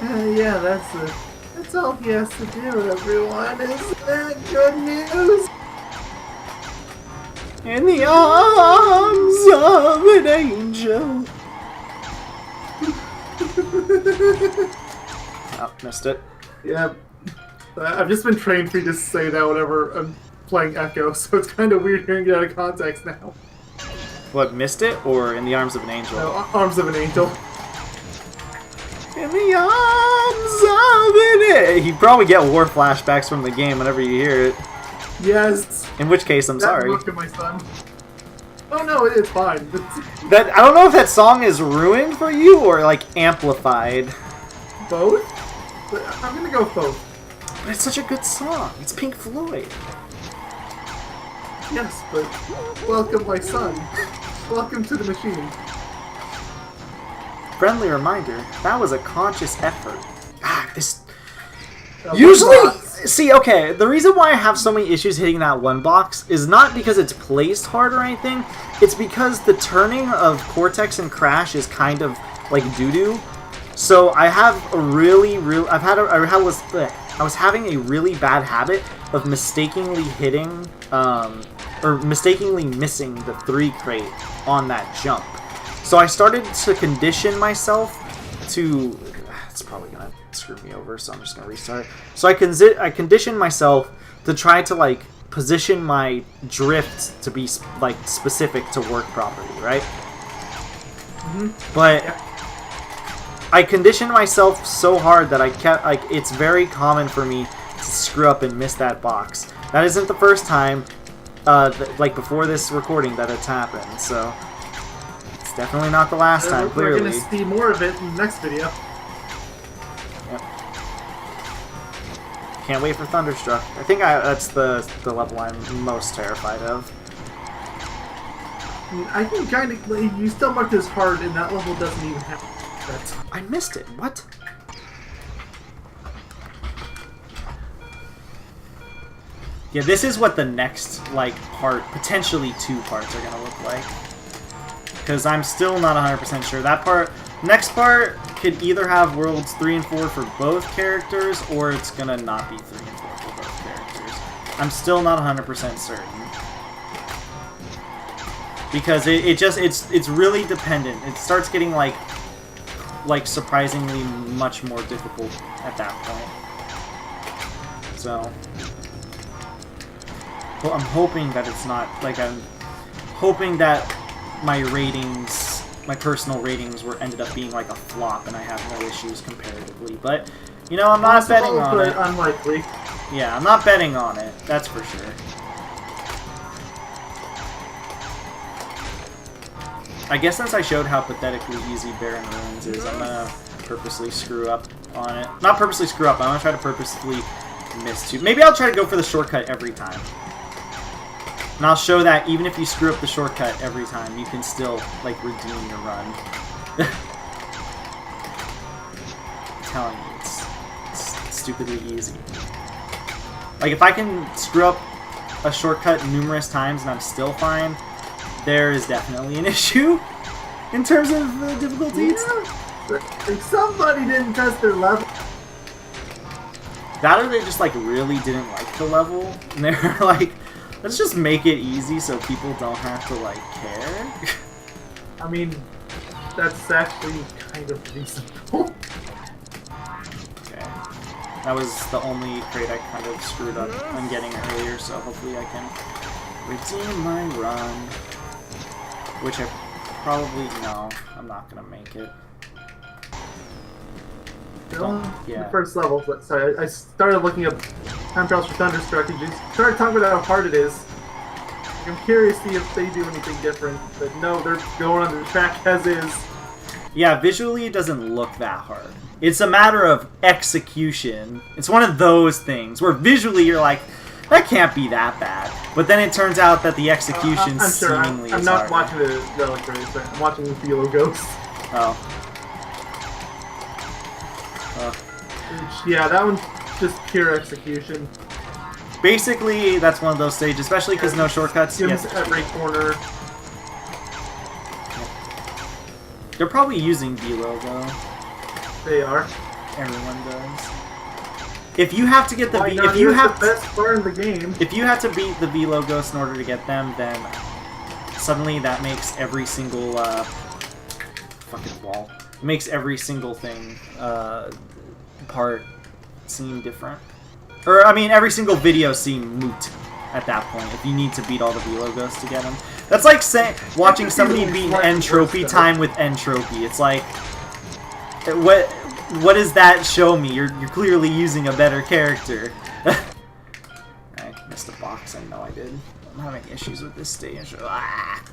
Yeah, that's all he has to do, everyone. Is that good news? In the arms of an angel. Oh, missed it. Yeah. I've just been trained for you to say that whenever I'm playing Echo, so it's kind of weird hearing it out of context now. What, missed it? Or in the arms of an angel? No, Arms of an Angel. In the arms of an angel. You probably get war flashbacks from the game whenever you hear it. Yes. In which case, I'm sorry. Look at my son. Oh no, it's fine. That I don't know if that song is ruined for you or like amplified. Both? But I'm gonna go with both. But it's such a good song. It's Pink Floyd. Yes, but welcome, my son. Welcome to the machine. Friendly reminder, that was a conscious effort. This... One Usually... box. See, okay, the reason why I have so many issues hitting that one box is not because it's placed hard or anything, it's because the turning of Cortex and Crash is kind of like doo-doo. So I have a I was having a really bad habit of mistakenly hitting, or mistakenly missing the 3 crate on that jump. So I started to condition myself to... It's probably gonna screw me over, so I'm just gonna restart. So I conditioned myself to try to like position my drift to be like specific to work properly, right? Mm-hmm. But Yeah. I conditioned myself so hard that I kept like it's very common for me to screw up and miss that box. That isn't the first time. like before this recording that it's happened, so it's definitely not the last time, We're clearly. gonna see more of it in the next video. Yep. Can't wait for Thunderstruck. I think that's the level I'm most terrified of. I can kind of... You still marked as hard, and that level doesn't even have that. I missed it. What? Yeah, this is what the next, like, part, potentially 2 parts are gonna look like. Because I'm still not 100% sure. That part, next part, could either have Worlds 3 and 4 for both characters, or it's gonna not be 3 and 4 for both characters. I'm still not 100% certain. Because it's really dependent. It starts getting, like surprisingly much more difficult at that point. So... well, I'm hoping that it's not, like, I'm hoping that my ratings, my personal ratings ended up being like a flop and I have no issues comparatively, but, you know, I'm not betting on it. Unlikely. Yeah, I'm not betting on it, that's for sure. I guess since I showed how pathetically easy Barren Ruins is, I'm gonna purposely screw up on it. Not purposely screw up, I'm gonna try to purposely miss 2. Maybe I'll try to go for the shortcut every time. And I'll show that even if you screw up the shortcut every time, you can still, like, redeem your run. I'm telling you, it's stupidly easy. Like, if I can screw up a shortcut numerous times and I'm still fine, there is definitely an issue in terms of difficulty. Yeah. If somebody didn't test their level... That or they just, like, really didn't like the level, and they were like... let's just make it easy so people don't have to, like, care. I mean, that's actually kind of reasonable. Okay. That was the only crate I kind of screwed up on getting earlier, so hopefully I can redeem my run. Which I probably... no, I'm not gonna make it. Yeah. The first level, sorry, I started looking up time trials for Thunderstruck and just started talking about how hard it is. I'm curious to see if they do anything different, but no, they're going on the track as is. Yeah, visually it doesn't look that hard. It's a matter of execution. It's one of those things where visually you're like, that can't be that bad. But then it turns out that the execution seemingly I'm is not harder. watching the Relic race, I'm watching the Philo Ghost. Oh. Yeah, that one's just pure execution. Basically, that's one of those stages, especially because no shortcuts. Skims Yes. every corner. They're probably using Velo, though. They are. Everyone does. If you have to get the Why V, not? if you Here's have the best part in the game. if you have to beat the Velo Ghost in order to get them, then suddenly that makes every single fucking wall. It makes every single thing part seem different. Or I mean, every single video seem moot at that point. If you need to beat all the Velo Ghosts to get them, that's like watching somebody beat Entropy time with Entropy. It's like, what does that show me? You're clearly using a better character. I missed a box. I know I did. I'm having issues with this stage. Ah.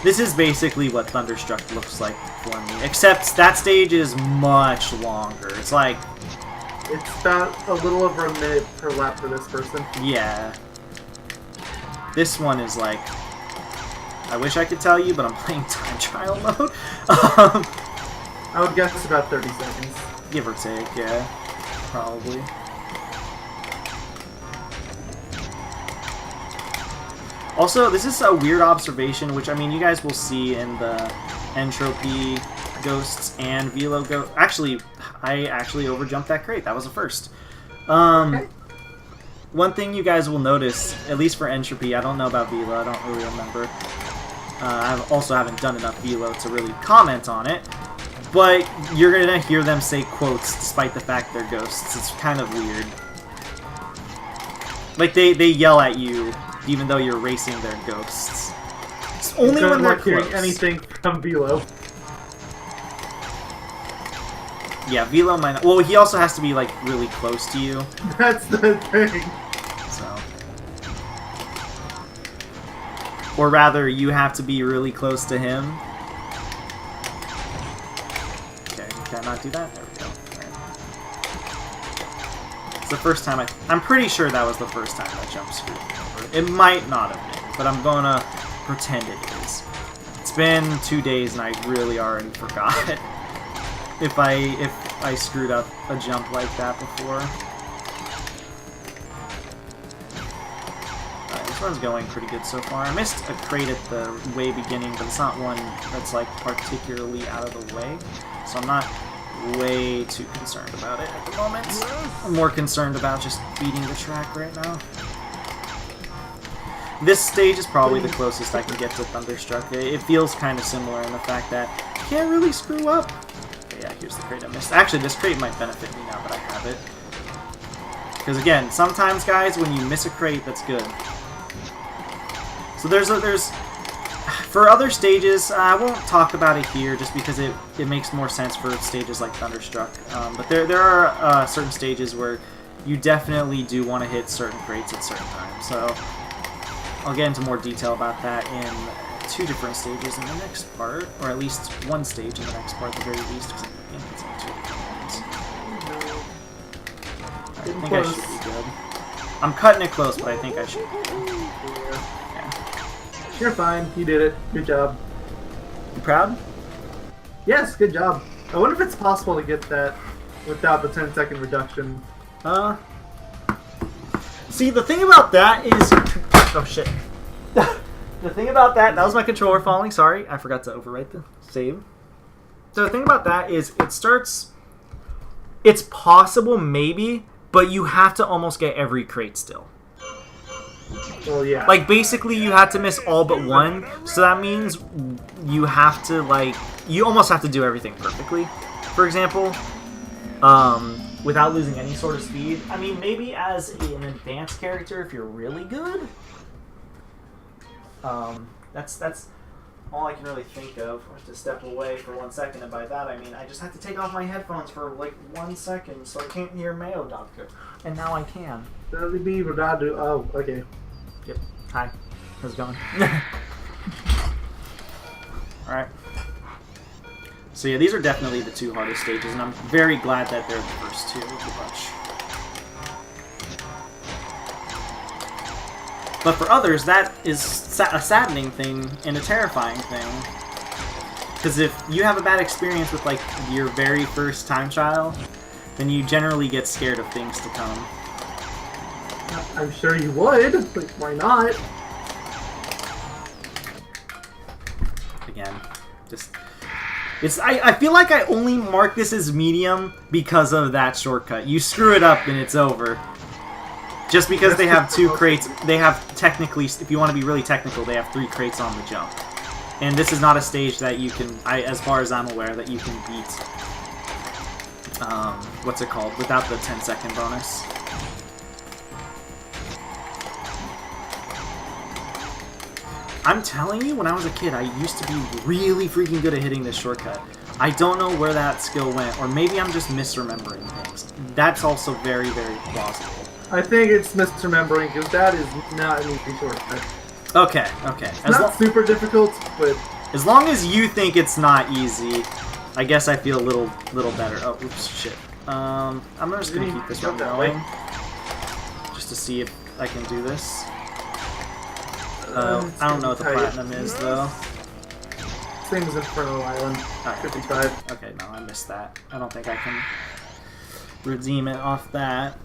This is basically what Thunderstruck looks like for me, except that stage is much longer. It's like... it's about a little over a minute per lap for this person. yeah. This one is like... I wish I could tell you, but I'm playing time trial mode. I would guess it's about 30 seconds. Give or take, yeah. Probably. Also, this is a weird observation, which, I mean, you guys will see in the Entropy Ghosts and Velo Ghosts. Actually, I actually overjumped that crate. That was a first. Okay. One thing you guys will notice, at least for Entropy, I don't know about Velo, I don't really remember. I also haven't done enough Velo to really comment on it. But you're going to hear them say quotes despite the fact they're ghosts. It's kind of weird. Like, they yell at you even though you're racing their ghosts. It's only when they're hearing close. anything from Velo. Yeah, Velo might not. Well, he also has to be, like, really close to you. That's the thing. So. Or rather, you have to be really close to him. Okay, can I not do that? There we go. Right. It's the first time I'm pretty sure that was the first time that jump screwed me over. It might not have been, but I'm gonna pretend it is. It's been 2 days and I really already forgot if I screwed up a jump like that before. Alright, this one's going pretty good so far. I missed a crate at the way beginning, but it's not one that's like particularly out of the way, so I'm not way too concerned about it at the moment. I'm more concerned about just beating the track right now. This stage is probably the closest I can get to Thunderstruck. It feels kind of similar in the fact that you can't really screw up. Okay, yeah, here's the crate I missed. Actually, this crate might benefit me now that I have it. Because again, sometimes, guys, when you miss a crate, that's good. So there's for other stages, I won't talk about it here just because it makes more sense for stages like Thunderstruck. But there are certain stages where you definitely do want to hit certain crates at certain times. So I'll get into more detail about that in 2 different stages in the next part, or at least 1 stage in the next part at the very least, because I think it's in 2 different ones. I think I should be good. I'm cutting it close, but I think I should be good. Yeah. You're fine. You did it. Good job. You proud? Yes, good job. I wonder if it's possible to get that without the 10-second reduction. See, the thing about that is... Oh, shit. The thing about that was my controller falling. Sorry, I forgot to overwrite the save. So the thing about that is it starts... It's possible, maybe, but you have to almost get every crate still. Well, yeah. Like, basically, you had to miss all but one, so that means you have to, like... You almost have to do everything perfectly, for example. Without losing any sort of speed. I mean, maybe as an advanced character, if you're really good. That's all I can really think of. I have to step away for 1 second, and by that I mean I just have to take off my headphones for like 1 second so I can't hear Mayo Doctor. And now I can. Oh, okay. Yep. Hi. How's it going? Alright. So yeah, these are definitely the 2 hardest stages, and I'm very glad that they're the first 2 of the bunch. But for others, that is a saddening thing and a terrifying thing. Because if you have a bad experience with, like, your very first time trial, then you generally get scared of things to come. I'm sure you would. Like, why not? Again, just... I feel like I only mark this as medium because of that shortcut. You screw it up and it's over. Just because they have 2 crates, they have technically, if you want to be really technical, they have 3 crates on the jump. And this is not a stage that you can, as far as I'm aware, that you can beat, what's it called, without the 10-second bonus. I'm telling you, when I was a kid, I used to be really freaking good at hitting this shortcut. I don't know where that skill went, or maybe I'm just misremembering things. That's also very, very plausible. I think it's misremembering, because that is not an easy shortcut. Okay, okay. It's not super difficult, but... As long as you think it's not easy, I guess I feel a little better. Oh, oops, shit. I'm just gonna keep this one going. Just to see if I can do this. I don't know what the platinum is, though. Same as Inferno Island. Right. 55. Okay, no, I missed that. I don't think I can redeem it off that.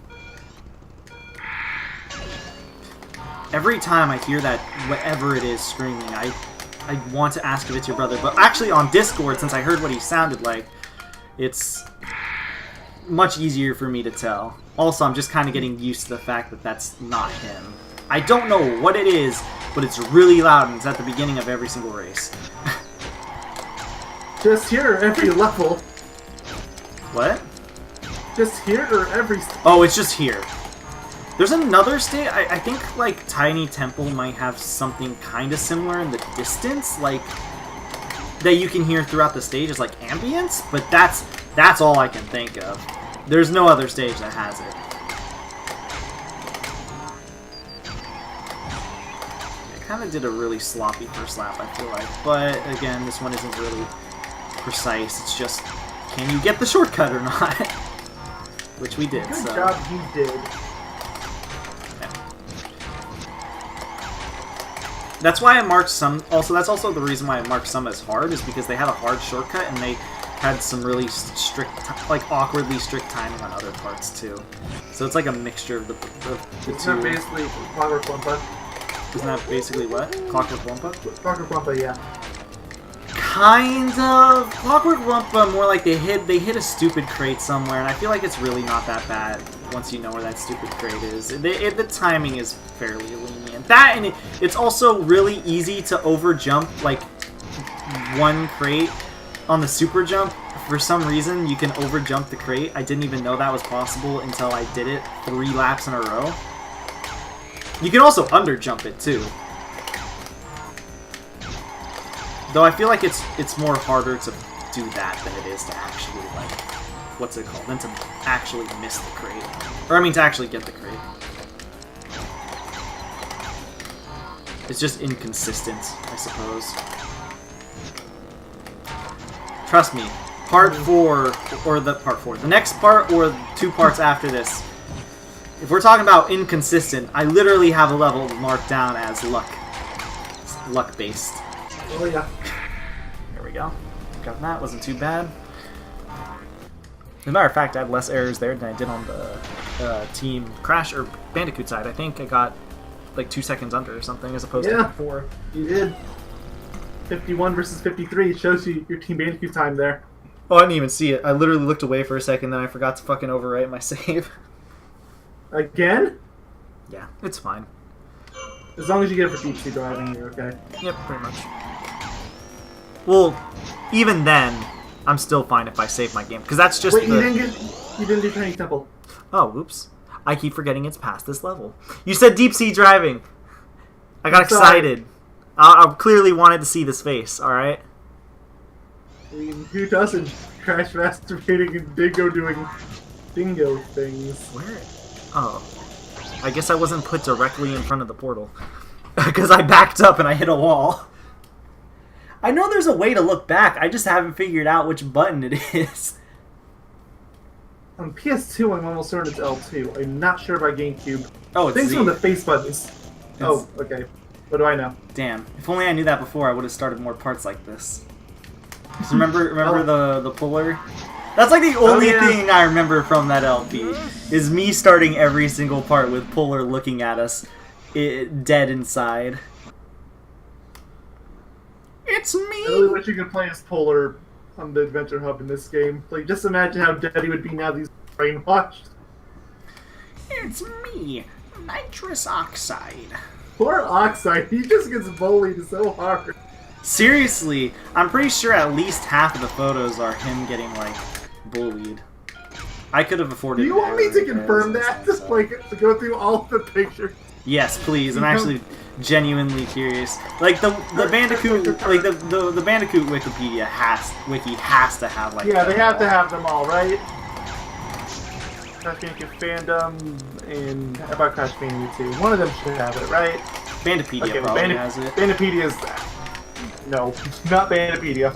Every time I hear that, whatever it is screaming, I want to ask if it's your brother. But actually on Discord, since I heard what he sounded like, it's much easier for me to tell. Also, I'm just kind of getting used to the fact that that's not him. I don't know what it is, but it's really loud, and it's at the beginning of every single race. Just here, every level. What? Just here or every... Oh, it's just here. There's another state, I think, like, Tiny Temple might have something kind of similar in the distance, like, that you can hear throughout the stage as, like, ambience, but that's That's all I can think of. There's no other stage that has it. I kind of did a really sloppy first lap, I feel like. But again, this one isn't really precise. It's just, can you get the shortcut or not? Which we did. Good so. job, you did. That's why I marked some. Also, that's also the reason why I marked some as hard, is because they had a hard shortcut and they had some really strict, like awkwardly strict timing on other parts too. So it's like a mixture of the two. It's not basically Clockwork Wumpa. Isn't that basically what? Clockwork Wumpa? Clockwork Wumpa, yeah. Kind of. Clockwork Wumpa, more like they hit a stupid crate somewhere, and I feel like it's really not that bad once you know where that stupid crate is. The timing is fairly lenient. That, and it's also really easy to over jump like one crate on the super jump. For some reason, you can over jump the crate. I didn't even know that was possible until I did it 3 laps in a row. You can also under jump it too. Though I feel like it's more harder to do that than it is to actually, like, what's it called? Than to actually miss the crate. Or, I mean, to actually get the crate. It's just inconsistent, I suppose. Trust me, part 4, or the next part, or 2 parts after this, if we're talking about inconsistent, I literally have a level marked down as luck-based. Oh yeah. There we go. Got that. Wasn't too bad. As a matter of fact, I had less errors there than I did on the Team Crash or Bandicoot side. I think I got like 2 seconds under or something as opposed to 4. You did. 51 versus 53 shows you your Team Bandicoot time there. Oh, I didn't even see it. I literally looked away for a second, then I forgot to fucking overwrite my save. Again? Yeah, it's fine. As long as you get it for deep sea driving, you're okay. Yep, pretty much. Well, even then, I'm still fine if I save my game, because that's just Wait, you didn't do Training Temple. Oh, whoops. I keep forgetting it's past this level. You said deep sea driving. I got excited. I clearly wanted to see this face, alright? I mean, who doesn't? Crash masturbating and Dingo doing dingo things. Where? Oh. I guess I wasn't put directly in front of the portal. Because I backed up and I hit a wall. I know there's a way to look back, I just haven't figured out which button it is. On PS2, I'm almost certain it's L2. I'm not sure about GameCube. Oh, it's Things Z. on the face buttons. Oh, okay. What do I know? Damn. If only I knew that before, I would have started more parts like this. So remember the puller? That's like the only thing I remember from that LP, is me starting every single part with Puller looking at us, dead inside. It's me! I really wish you could play as Polar on the Adventure Hub in this game. Like, just imagine how dead he would be now that he's brainwashed. It's me, nitrous oxide. Poor Oxide, he just gets bullied so hard. Seriously, I'm pretty sure at least half of the photos are him getting, like, bullied. I could have afforded. Do you want me to confirm that? Just like to go through all of the pictures. Yes, please. I'm actually genuinely curious. Like the Bandicoot, like the Bandicoot Wikipedia has to have like. Yeah, they have to have them all, right? Crash Bandicoot fandom and how about Crash Bandicoot 2? One of them should have it, right? Bandipedia probably has it. Bandipedia's no, not Bandipedia.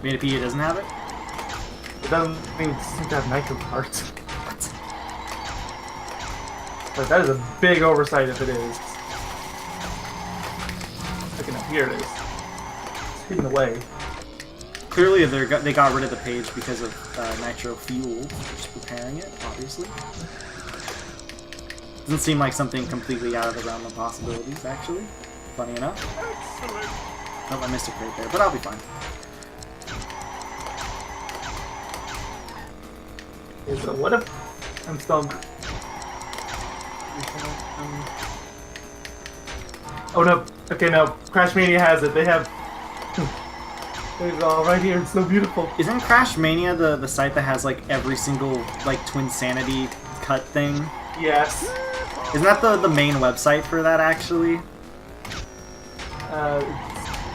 Bandipedia doesn't have it. It doesn't seem to have Nitro Kart. What? But that is a big oversight if it is. Looking up, here it is. It's hidden away. Clearly, they got rid of the page because of Nitro Fuel, just preparing it, obviously. Doesn't seem like something completely out of the realm of possibilities, actually. Funny enough. Excellent. Oh, I missed a crate there, but I'll be fine. Okay, so what if I'm still... Oh no, okay, no. Crash Mania has it. They have... It's all right here. It's so beautiful. Isn't Crash Mania the site that has like every single like Twinsanity cut thing? Yes. Isn't that the main website for that actually?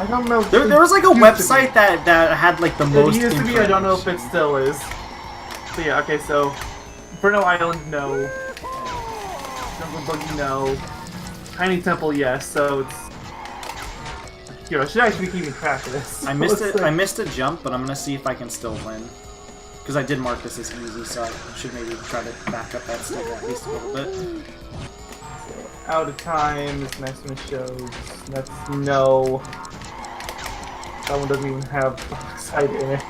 I don't know. There was like a website that had like the most. It used to be. I don't know if it still is. So yeah. Okay. So, Inferno Island, no. Jungle Boogie, no. Tiny Temple, yes. So it's. Here, I should actually be keeping track of this. I missed it. I missed a jump, but I'm gonna see if I can still win. Because I did mark this as easy, so I should maybe try to back up that step at least a little bit. Out of time. This next one shows. That's no. That one doesn't even have oxide in it.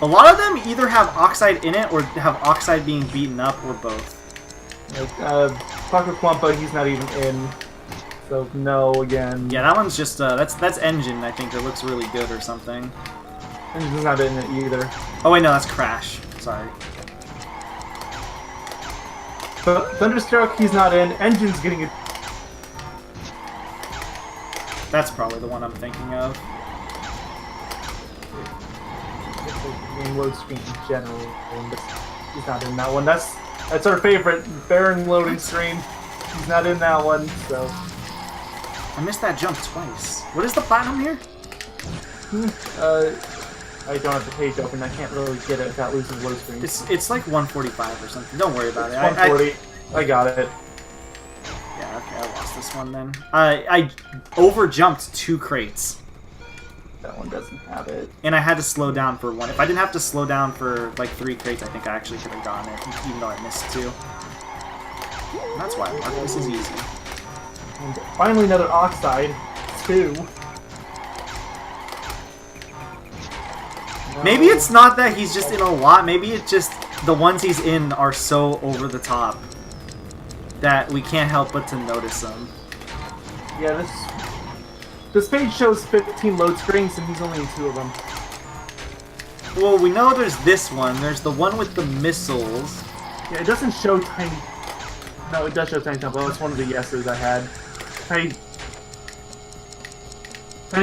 A lot of them either have oxide in it or have oxide being beaten up or both. Paco Kwampa, he's not even in. So no again. Yeah, that one's just that's engine. I think that looks really good or something. Engine's not in it either. Oh wait, no, that's Crash. Sorry. But Thunderstruck, he's not in. Engine's getting it. That's probably the one I'm thinking of. Game load screen in general, and he's not in that one. That's our favorite Baron loading screen. He's not in that one, so. I missed that jump twice. What is the platinum here? I don't have the page open. I can't really get it without losing load screen. It's like 145 or something. Don't worry about it. 140. I got it. Yeah, okay, I lost this one then. I over jumped 2 crates. That one doesn't have it. And I had to slow down for 1. If I didn't have to slow down for like 3 crates, I think I actually could have gotten it, even though I missed 2. And that's why I marked this is easy. And finally another oxide. 2. Maybe it's not that he's just in a lot. Maybe it's just the ones he's in are so over the top that we can't help but to notice them. Yeah, this page shows 15 load screens, and he's only in 2 of them. Well, we know there's this one. There's the one with the missiles. Yeah, it doesn't show Tiny... No, it does show Tiny Temple. That's one of the yeses I had. Tiny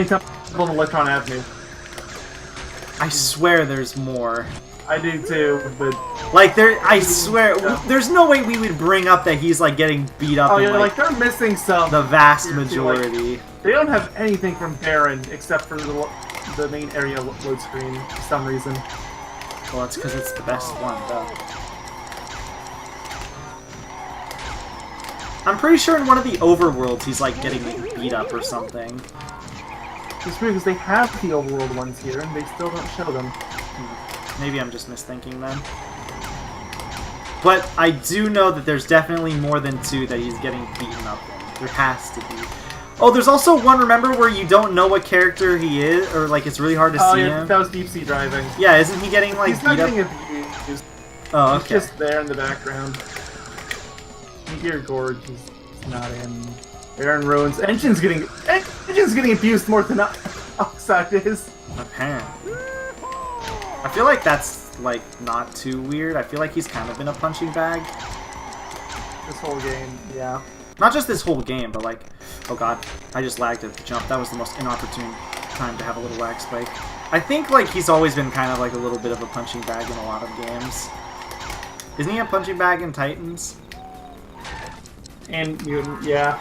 Temple and Electron Avenue. I swear there's more. I do too, but... Like, I swear, there's no way we would bring up that he's, like, getting beat up in, like, they're missing some... the vast majority. They don't have anything from Baron except for the main area load screen for some reason. Well, that's because it's the best one, though. I'm pretty sure in one of the overworlds he's, like, getting beat up or something. It's weird because they have the overworld ones here, and they still don't show them. Maybe I'm just misthinking then. But I do know that there's definitely more than 2 that he's getting beaten up in. There has to be. Oh, there's also one, remember, where you don't know what character he is, or, like, it's really hard to see him? That was Deep Sea Driving. Yeah, isn't he getting, like, he's not beat getting up? abused. Oh, okay. He's just there in the background. Meteor Gorge is not in. Baron Ruins. Engine's getting abused more than Oxide is. Apparently. I feel like that's, like, not too weird. I feel like he's kind of in a punching bag. This whole game, yeah. Not just this whole game, but, like... Oh god, I just lagged at the jump. That was the most inopportune time to have a little lag spike. I think, like, he's always been kind of, like, a little bit of a punching bag in a lot of games. Isn't he a punching bag in Titans? And Mutant, yeah.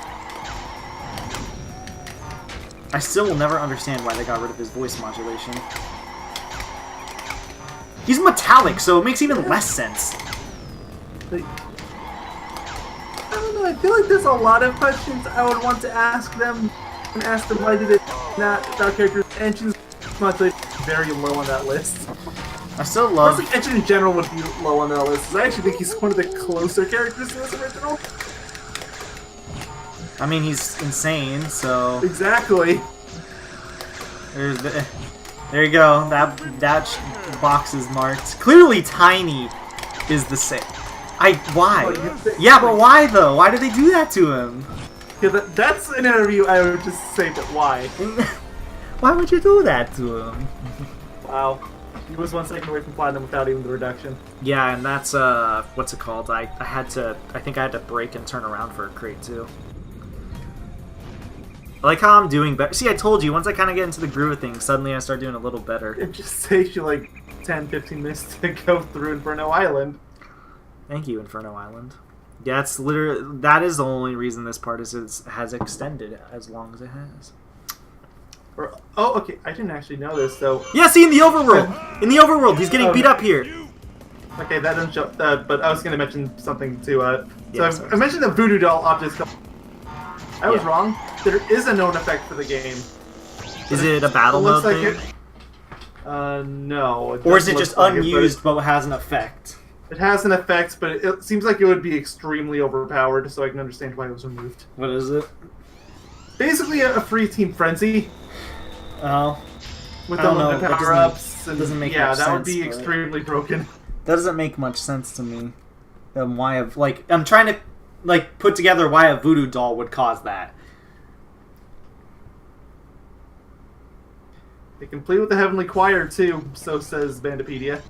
I still will never understand why they got rid of his voice modulation. He's metallic, so it makes even less sense. I don't know, I feel like there's a lot of questions I would want to ask them. And ask them why did it not about characters. Engine's modulation very low on that list. I still love... I think Engine in general would be low on that list. I actually think he's one of the closer characters to this original. I mean, he's insane, so... Exactly. There you go. That box is marked. Clearly, Tiny is the same. Why? Yeah, but why though? Why did they do that to him? Yeah, that's an interview. I would just say, but why? Why would you do that to him? Wow. He was 1 second away from platinum without even the reduction. Yeah, and that's what's it called? I think I had to brake and turn around for a crate too. I like how I'm doing better. See, I told you, once I kind of get into the groove of things, suddenly I start doing a little better. It just takes you like 10-15 minutes to go through Inferno Island. Thank you, Inferno Island. Yeah, it's literally, that is the only reason this part has extended as long as it has. Oh, okay. I didn't actually know this, so... Yeah, see, in the overworld! In the overworld, he's getting beat up here. Okay, that doesn't show... but I was going to mention something, too. Yeah, So I mentioned the Voodoo Doll optics. I was Yeah. wrong. There is a known effect for the game. Is it a battle mode like thing? No. Or is it doesn't just look like unused but has an effect? It has an effect, but it seems like it would be extremely overpowered, so I can understand why it was removed. What is it? Basically, a free Team Frenzy Oh. with I don't know, unlimited that doesn't- power-ups. and doesn't make yeah, much that would sense, be but- extremely broken. That doesn't make much sense to me. Why a, like, I'm trying to, like, put together why a voodoo doll would cause that. They can play with the Heavenly Choir, too, so says Bandipedia.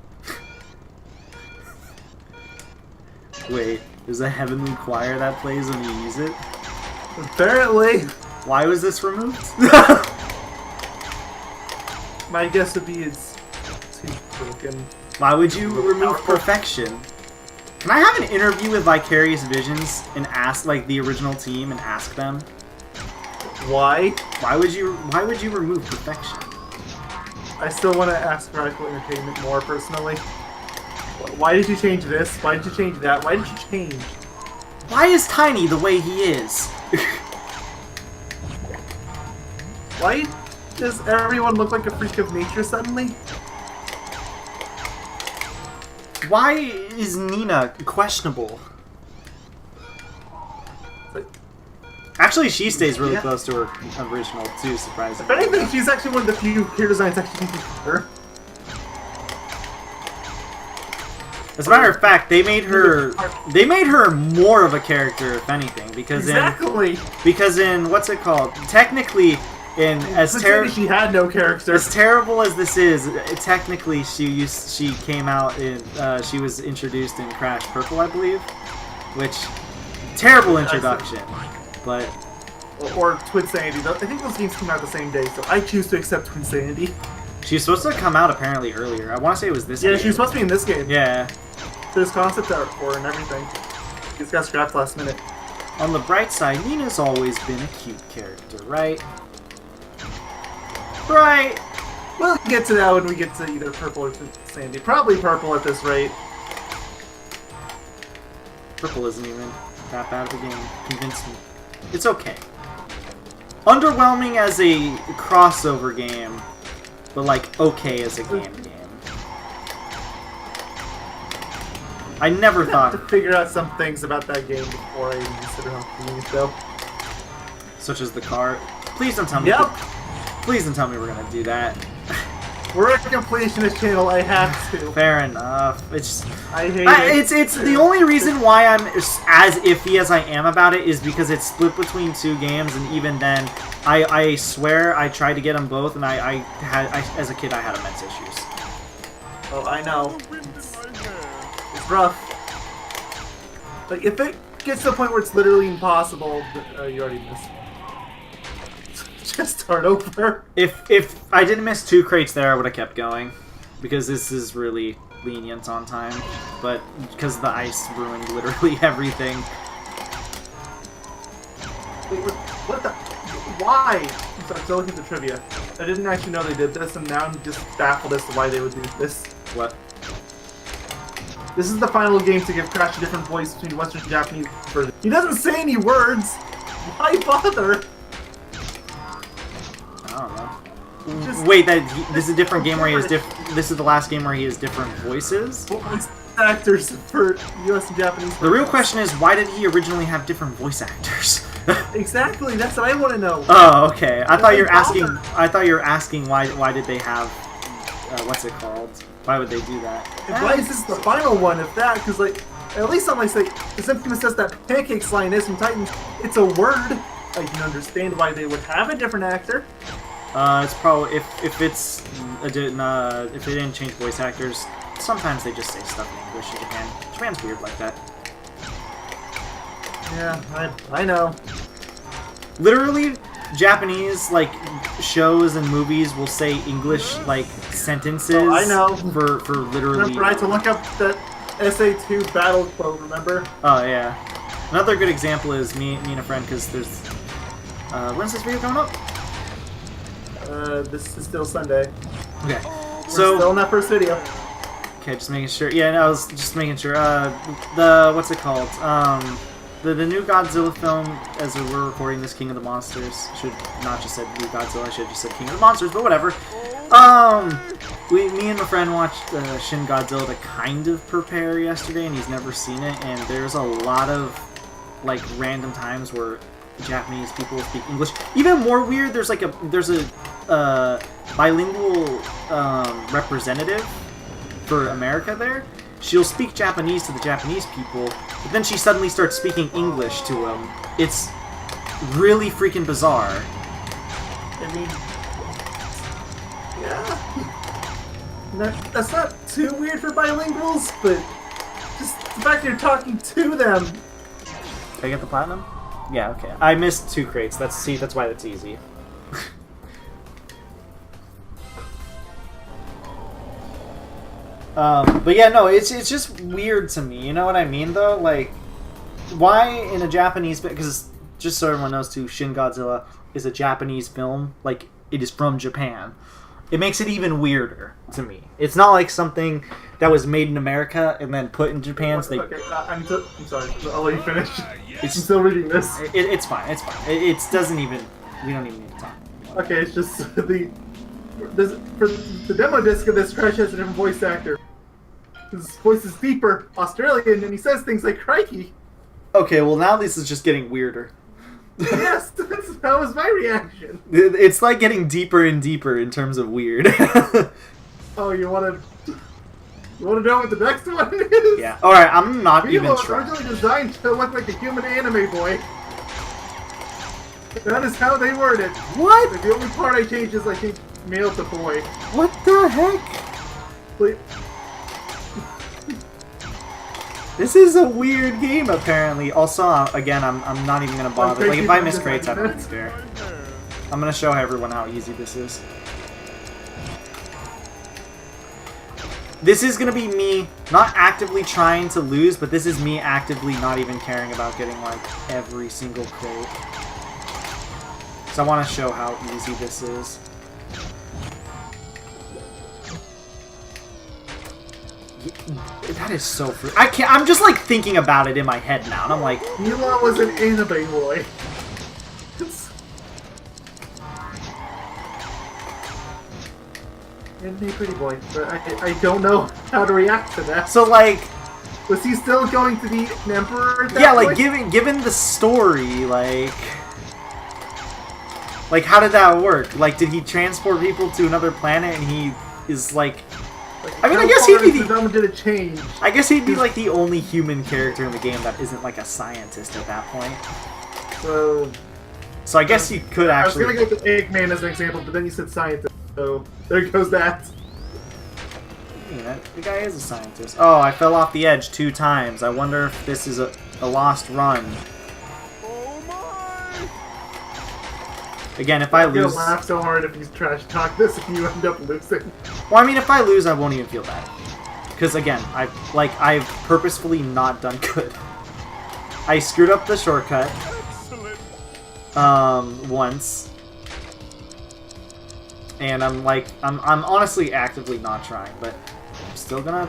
Wait, there's a heavenly choir that plays when you use it? Apparently, Why was this removed? my guess would be it's too broken. Why would you remove perfection? Can I have an interview with Vicarious Visions and ask, like, the original team and ask them? Why? Why would you remove perfection? I still want to ask Radical Entertainment more personally. Why did you change this? Why did you change that? Why did you change? Why is Tiny the way he is? Why does everyone look like a freak of nature suddenly? Why is Nina questionable? Like, Actually, she stays really Yeah. close to her original, too, surprisingly. if anything, she's actually one of the few hair designs actually better. As a matter of fact, they made her more of a character, if anything, because Exactly. in what's it called? Technically, She had no character. as terrible as this is, technically she came out in she was introduced in Crash Purple, I believe, which terrible introduction, but Or Twin Sanity. I think those games came out the same day, so I choose to accept Twin Sanity. she was supposed to come out apparently earlier. I want to say it was this. Yeah, game. she was supposed to be in this game. Yeah. There's concept art for her and everything. It's got scrapped last minute. On the bright side, Nina's always been a cute character, right? Right. We'll get to that when we get to either Purple or Twin Sanity. Probably Purple at this rate. Purple isn't even that bad of a game. Convince me. It's okay. Underwhelming as a crossover game, but like okay as a game. I never I have to thought, figure out some things about that game before I even consider how cool it though. such as the car. Please don't tell me. Yep. Please don't tell me we're gonna do that. We're a completionist channel, I have to. Fair enough. It's I hate it. it's the only reason why I'm as iffy as I am about it is because it's split between two games, and even then, I swear I tried to get them both, and I as a kid I had immense issues. Oh, I know. Wind in my hair. It's rough. Like, if it gets to the point where it's literally impossible, you already missed. Just start over. If I didn't miss 2 crates there, I would have kept going, because this is really lenient on time. But because the ice ruined literally everything. Wait, what the? Why? I'm sorry, still looking at the trivia. I didn't actually know they did this, and now I'm just baffled as to why they would do this. What? This is the final game to give Crash a different voice between Western and Japanese version. He doesn't say any words! Why bother? I don't know. Just- Wait, this is a different game where he has this is the last game where he has different voices? Voice actors for US and Japanese The real versions. question is, why did he originally have different voice actors? Exactly, that's what I want to know. Oh, okay. I thought you were Why asking. bother? I thought you were asking why did they have what's it called? Why would they do that? And why is this the final one if that? Because, like, at least on, like, say, the Infamous says that Pancake Line is from Titans, it's a word. I can understand why they would have a different actor. It's probably if it's if they didn't change voice actors. Sometimes they just say stuff in English in Japan. Japan's weird like that. Yeah, I know. Literally, Japanese like shows and movies will say English like sentences. Oh, I know. For literally. Remember, I had to look up that SA2 battle quote, remember? Oh yeah. Another good example is me and a friend, because there's when's this video coming up? This is still Sunday. Okay. We're So still in that first video. okay, just making sure. Yeah, no, I was just making sure. The what's it called? The new Godzilla film, as we're recording this, King of the Monsters. Should not just said new Godzilla. I should have just said King of the Monsters, but whatever. Me and my friend watched Shin Godzilla to kind of prepare yesterday, and he's never seen it. And there's a lot of like random times where Japanese people speak English. Even more weird, there's a bilingual representative for America there. She'll speak Japanese to the Japanese people, but then she suddenly starts speaking English to them. It's really freaking bizarre. I mean, yeah. That's not too weird for bilinguals, but just the fact that you're talking to them. Did I get the platinum? Yeah, okay. I missed 2 crates. That's why that's easy. But yeah, no, it's just weird to me. You know what I mean, though? Like, why in a Japanese... Because, just so everyone knows, too, Shin Godzilla is a Japanese film. Like, it is from Japan. It makes it even weirder to me. It's not like something that was made in America and then put in Japan. So they... Okay, I'm sorry. I'll let you finish. It's I'm still reading this. It's fine. It's fine. It doesn't even... We don't even need to talk. Okay, it's just for the demo disc of this, Crash has a different voice actor. His voice is deeper, Australian, and he says things like "crikey." Okay, well now this is just getting weirder. Yes, that was my reaction. It's like getting deeper and deeper in terms of weird. Oh, you want to know what the next one is? Yeah. All right, I'm not People even are trying. originally designed to look like a human anime boy. That is how they word it. What? Like, the only part I changed is I changed male to boy. What the heck? Like, This is a weird game, apparently. Also, again, I'm not even gonna bother. Like, if I miss crates, I don't even care. I'm gonna show everyone how easy this is. This is gonna be me not actively trying to lose, but this is me actively not even caring about getting, like, every single crate. So I want to show how easy this is. That is so I can't. I'm just like thinking about it in my head now, and I'm like, Mila was an anime boy. Anime pretty boy, but I don't know how to react to that. so like, Was he still going to be an emperor at that yeah, like point? given the story, like how did that work? Like, did he transport people to another planet, and he is like? I mean, I guess he'd be the... Did it change? I guess he'd be like the only human character in the game that isn't like a scientist at that point. So I guess you could actually... I was gonna go with Eggman as an example, but then you said scientist, so there goes that. Yeah, the guy is a scientist. Oh, I fell off the edge 2 times. I wonder if this is a lost run. Again, if I I'm gonna lose... laugh so hard if you trash talk this if you end up losing. Well, I mean, if I lose, I won't even feel bad. Because, again, I've purposefully not done good. I screwed up the shortcut. Once. And I'm honestly actively not trying, but I'm still gonna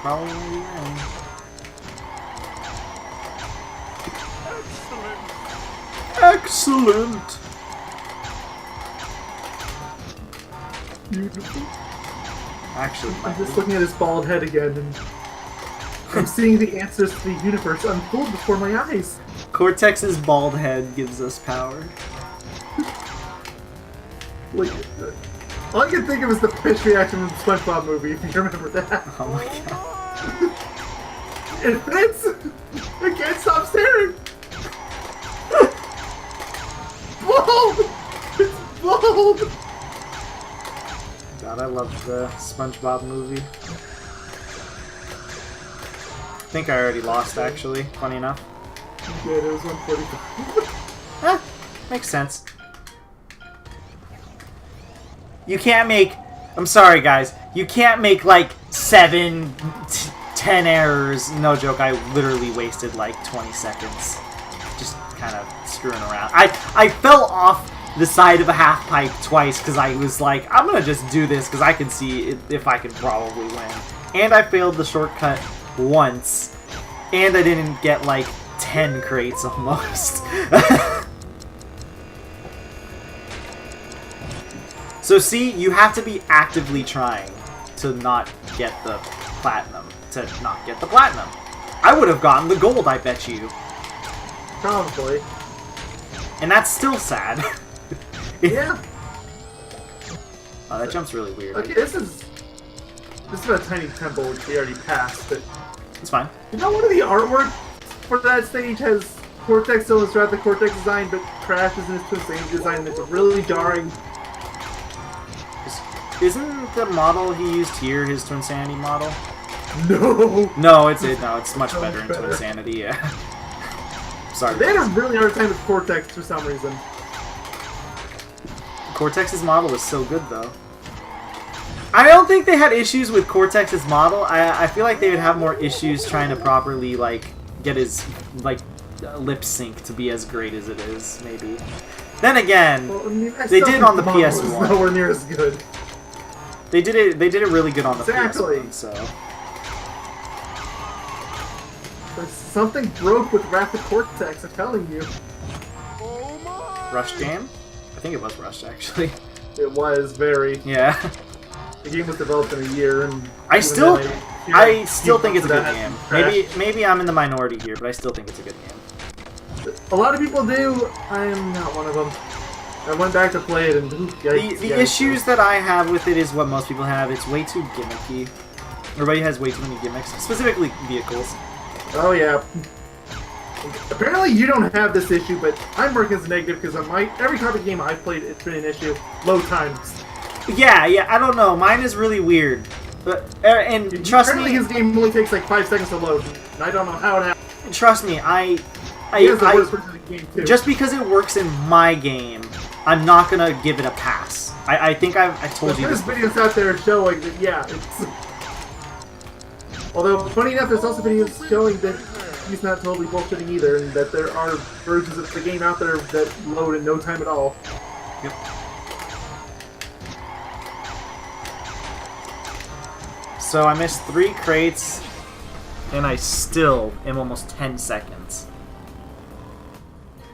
probably win. Excellent! Beautiful. Actually, I'm just looking at his bald head again, and I'm seeing the answers to the universe unfold before my eyes. Cortex's bald head gives us power. Like, all I can think of is the fish reaction in the SpongeBob movie, if you remember that. Oh my god. It fits! I can't stop staring! Bold! It's bold! God, I love the SpongeBob movie. I think I already lost, actually. Funny enough. Yeah, it was 145. Eh, makes sense. You can't make... I'm sorry, guys. You can't make, like, 7, 10 errors. No joke, I literally wasted, like, 20 seconds. Just kind of screwing around. I fell off the side of a half pipe twice because I was like, I'm gonna just do this because I can see if I can probably win. And I failed the shortcut once, and I didn't get like 10 crates almost. So see, you have to be actively trying to not get the platinum. I would have gotten the gold, I bet you. Probably. And that's still sad. Yeah. Oh, that jump's really weird. Okay, this is a tiny temple which we already passed, but It's fine. you know one of the artwork for that stage has Cortex still throughout the Cortex design, but Crash is in his Twin Sanity design, and it's really jarring. Isn't the model he used here his Twin Sanity model? No! No, it's much better in Twin Sanity, yeah. Sorry. They had a really hard time with Cortex for some reason. Cortex's model is so good, though. I don't think they had issues with Cortex's model. I feel like they would have more issues trying to properly, like, get his, like, lip sync to be as great as it is, maybe. Then again, Well, I mean, they did it on the model is PS1. nowhere near as good. They did it really good on the Exactly. PS1, so... But something broke with Wrath of Cortex, I'm telling you. Oh my! Rush game? I think it was Rush, actually. It was very... Yeah. The game was developed in a year, and... I still think it's a good that game. crashed. Maybe I'm in the minority here, but I still think it's a good game. A lot of people do. I am not one of them. I went back to play it, and The issues that I have with it is what most people have. It's way too gimmicky. Everybody has way too many gimmicks, specifically vehicles. Oh yeah. Apparently you don't have this issue, but I'm marking as a negative because on every copy game I've played, it's been an issue. Low times. Yeah, I don't know. Mine is really weird. But and trust Apparently me, his game only takes like 5 seconds to load, and I don't know how it happens. trust me, He has the worst version of the game too. just because it works in my game, I'm not gonna give it a pass. I think I told you There's this. videos out there showing that, yeah, it's... Although, funny enough, there's also videos showing that he's not totally bullshitting either, and that there are versions of the game out there that load in no time at all. Yep. So I missed 3 crates, and I still am almost 10 seconds.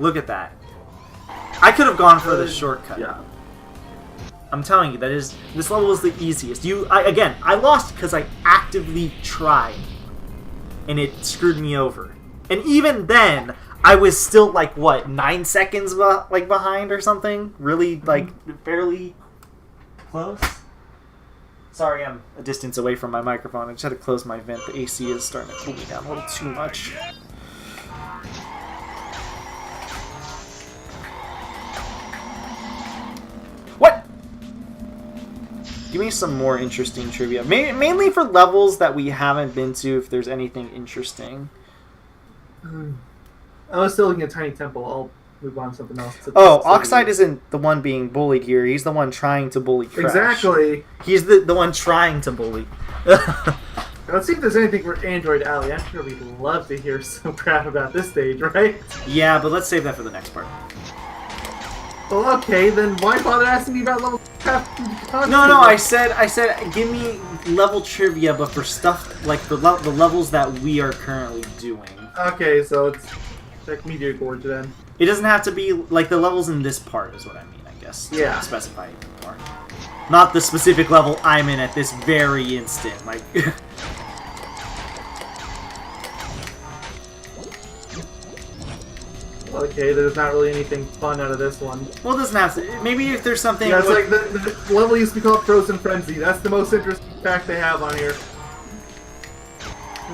Look at that. I could have gone for the shortcut. Yeah. I'm telling you, this level is the easiest. Again, I lost because I actively tried, and it screwed me over. And even then, I was still like, what, 9 seconds behind or something? Really, like, fairly close? Sorry, I'm a distance away from my microphone. I just had to close my vent. The AC is starting to cool me down a little too much. What? Give me some more interesting trivia. Mainly for levels that we haven't been to, if there's anything interesting. I was still looking at Tiny Temple. I'll move on to something else. Oh, Oxide isn't the one being bullied here. He's the one trying to bully Crash. Exactly. He's the one trying to bully. Let's see if there's anything for Android Alley. I'm sure we'd love to hear some crap about this stage, right? Yeah, but let's save that for the next part. Well, okay, then why bother asking me about level crap? No, I said, give me level trivia, but for stuff, like, for the levels that we are currently doing. Okay, so let's check Meteor Gorge then. It doesn't have to be, like, the levels in this part is what I mean, I guess. To Yeah. specify it more. Not the specific level I'm in at this very instant, like... Okay, there's not really anything fun out of this one. Well, it doesn't have to. Maybe if there's something... Yeah, it's like the level used to be called Frozen Frenzy. That's the most interesting fact they have on here.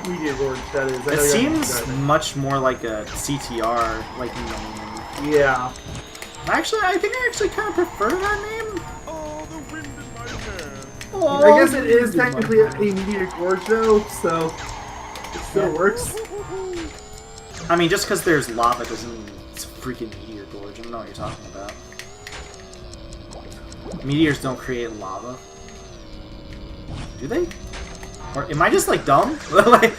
Meteor Gorge, that is. I It know you seems haven't tried much more like a CTR, like, name. it. Yeah. Actually, I think I actually kind of prefer that name. Oh, the wind in my hair. Oh, I guess it is technically a Meteor Gorge though, so it still works. I mean, just because there's lava doesn't mean it's freaking Meteor Gorge. I don't know what you're talking about. Meteors don't create lava. Do they? Or am I just, like, dumb? Like,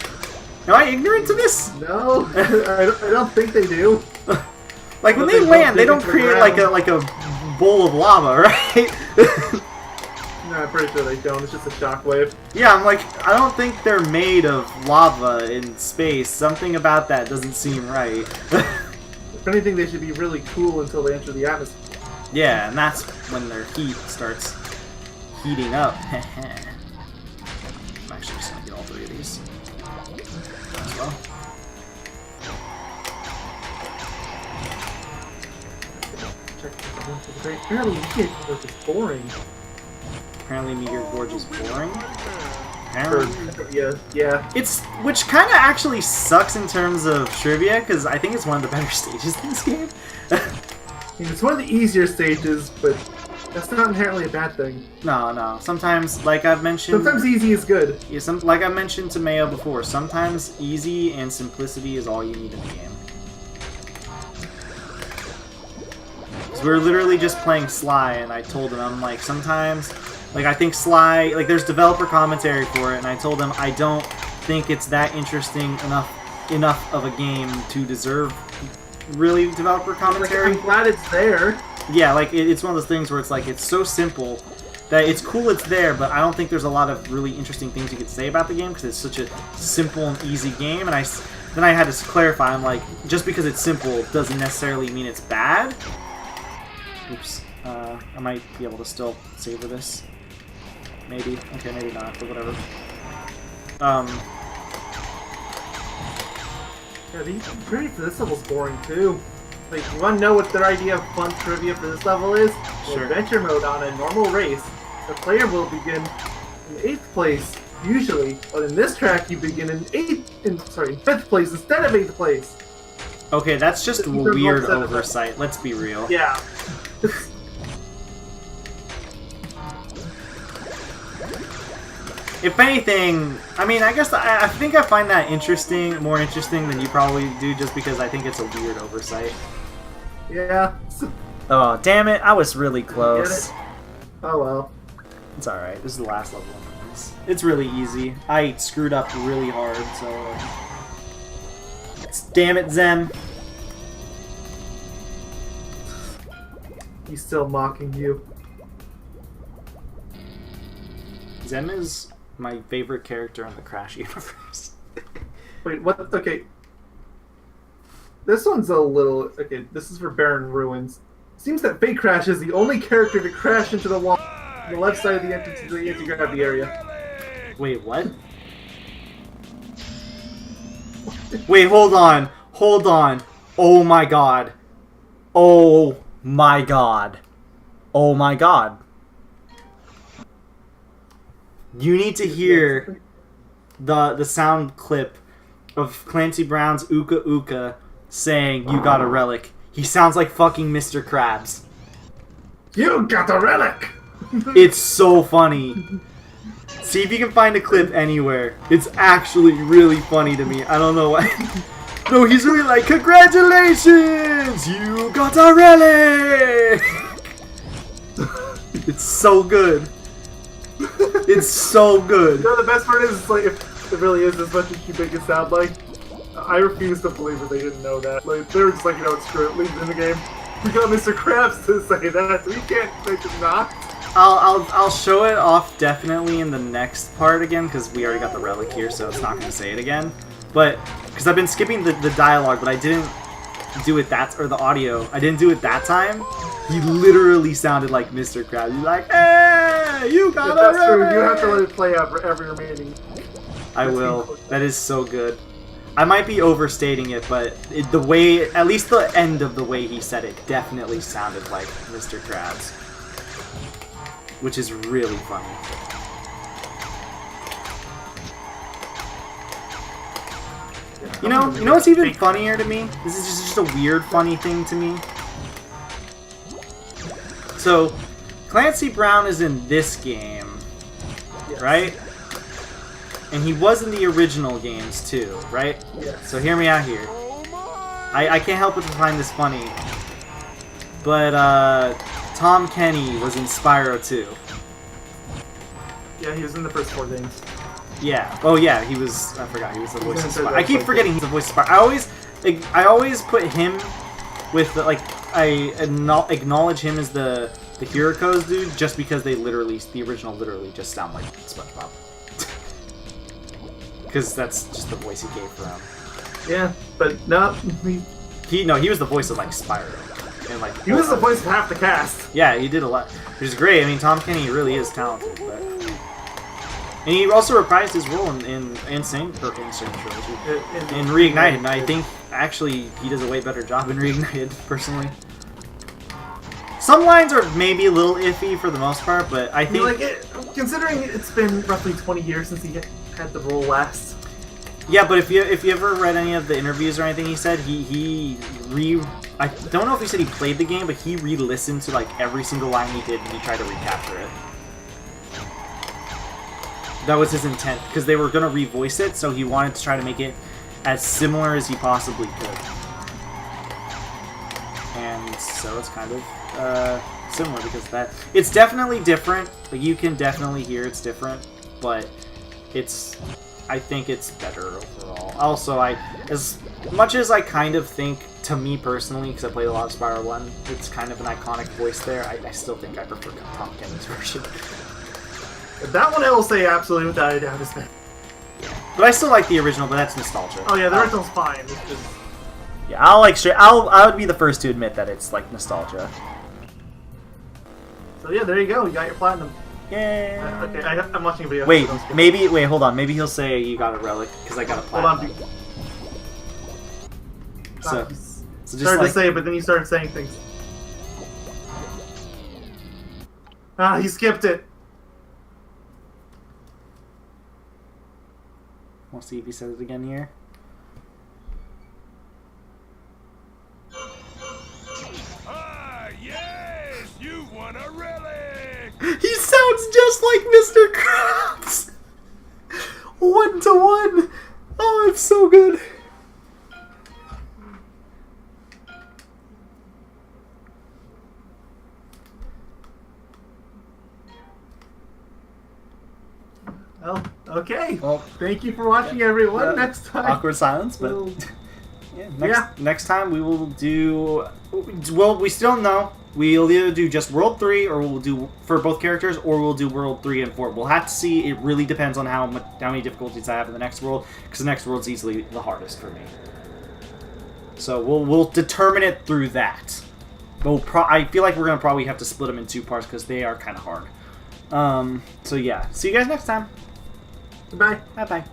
am I ignorant to this? No, I don't think they do. Like when But they they land, they dig don't into the create ground. like a bowl of lava, right? No, I'm pretty sure they don't. It's just a shockwave. Yeah, I'm like, I don't think they're made of lava in space. Something about that doesn't seem right. If anything, they should be really cool until they enter the atmosphere. Yeah, and that's when their heat starts heating up. I'm actually just gonna get all three of these as well. Check this out. Apparently, Meteor Gorge is boring. Apparently, Meteor Gorge is boring. Apparently. Yeah. It's, which kind of actually sucks in terms of trivia, because I think it's one of the better stages in this game. I mean, it's one of the easier stages, but that's not inherently a bad thing. No. Sometimes, like I've mentioned... Sometimes easy is good. Yeah, like I mentioned to Mayo before, sometimes easy and simplicity is all you need in the game. So we were literally just playing Sly, and I told him, I'm like, sometimes... Like, I think Sly... Like, there's developer commentary for it, and I told him I don't think it's that interesting enough of a game to deserve really developer commentary. Like, I'm glad it's there. Yeah, like, it's one of those things where it's like, it's so simple that it's cool it's there, but I don't think there's a lot of really interesting things you could say about the game because it's such a simple and easy game, and then I had to clarify, I'm like, just because it's simple doesn't necessarily mean it's bad. Oops. I might be able to still savor this. Maybe. Okay, maybe not, but whatever. Yeah, the trivia for this level's boring too. Like, you want to know what their idea of fun trivia for this level is? Sure. Adventure mode on a normal race, the player will begin in 8th place, usually, but in this track you begin in 5th place instead of 8th place. Okay, that's just a These are weird both set of oversight, let's be real. Yeah. If anything, I mean, I guess I think I find that interesting, more interesting than you probably do, just because I think it's a weird oversight. Yeah. Oh, damn it, I was really close. Get it? Oh well. It's alright, this is the last level of this. It's really easy. I screwed up really hard, so... Damn it, Zem. He's still mocking you. Zem is my favorite character in the Crash universe. Wait, what? Okay. This one's a little... Okay, this is for Barren Ruins. Seems that Fake Crash is the only character to crash into the wall on the left side of the entrance to the anti-gravity area. Wait, what? Wait, hold on. Hold on. Oh my god. Oh my god. Oh my god. You need to hear the sound clip of Clancy Brown's Ooka Ooka saying, "You got a relic." He sounds like fucking Mr. Krabs. You got the relic! It's so funny. See if you can find a clip anywhere. It's actually really funny to me. I don't know why. No, he's really like, "Congratulations! You got a relic!" It's so good. It's so good. You know, the best part is, like, if it really is as much as you make it sound like, I refuse to believe that they didn't know that. Like, they were just like, you know, screw it, leave it in the game. We got Mr. Krabs to say that, so we can't make it not. I'll show it off definitely in the next part again, because we already got the relic here, so it's not going to say it again. But, because I've been skipping the dialogue, but I didn't do it or the audio. I didn't do it that time. He literally sounded like Mr. Krabs. He's like, "Hey, you got If a that's true, relic!" you have to let it play out for every remaining. I will. That is so good. I might be overstating it, but the way, at least the end of the way he said it, definitely sounded like Mr. Krabs. Which is really funny. You know what's even funnier to me? This is just a weird, funny thing to me. So, Clancy Brown is in this game, Yes. right? And he was in the original games too, right? Yes. So hear me out here. I can't help but to find this funny. But Tom Kenny was in Spyro 2. Yeah, he was in the first 4 games. Yeah. Oh yeah, he was. I forgot he was the voice of He was in Spyro. the I keep first forgetting he's the voice of Spyro. I always put him with like I acknowledge him as the Hirokos dude just because the original literally just sound like SpongeBob. Because that's just the voice he gave for him. Yeah, but no, he was the voice of like Spyro, and like he was the voice of half the cast. Yeah, he did a lot, which is great. I mean, Tom Kenny really is talented, but and he also reprised his role in Insane Trilogy, in Reignited. And I think actually he does a way better job in Reignited, personally. Some lines are maybe a little iffy for the most part, but I think considering it's been roughly 20 years since he had the role last. Yeah, but if you ever read any of the interviews or anything he said, I don't know if he said he played the game, but he re-listened to like every single line he did and he tried to recapture it. That was his intent, because they were going to revoice it, so he wanted to try to make it as similar as he possibly could. And so it's kind of similar, because it's definitely different. Like, you can definitely hear it's different, but I think it's better overall. Also, as much as I kind of think, to me personally, because I played a lot of Spyro 1, it's kind of an iconic voice there, I still think I prefer Tom Kenny's version. That one I will say absolutely without a doubt is better. But I still like the original, but that's nostalgia. Oh yeah, the original's fine. It's just... Yeah, I would be the first to admit that it's like nostalgia. So yeah, there you go. You got your platinum. Yay! Okay, I'm watching a video. Wait, hold on. Maybe he'll say you got a relic because I got a platinum. Hold on. So just started to say it, but then you started saying things. Ah, he skipped it. We'll see if he says it again here. Ah, yes! You won a relic! He sounds just like Mr. Krabs! 1-to-1! Oh, it's so good! Well, okay. Well, thank you for watching, everyone. Next time. Awkward silence, but next time we will do. Well, we still don't know. We'll either do just World 3, or we'll do for both characters, or we'll do World 3 and 4. We'll have to see. It really depends on how many difficulties I have in the next world, because the next world's easily the hardest for me. So we'll determine it through that. But I feel like we're gonna probably have to split them in 2 parts because they are kind of hard. So yeah, see you guys next time. Goodbye. Bye bye.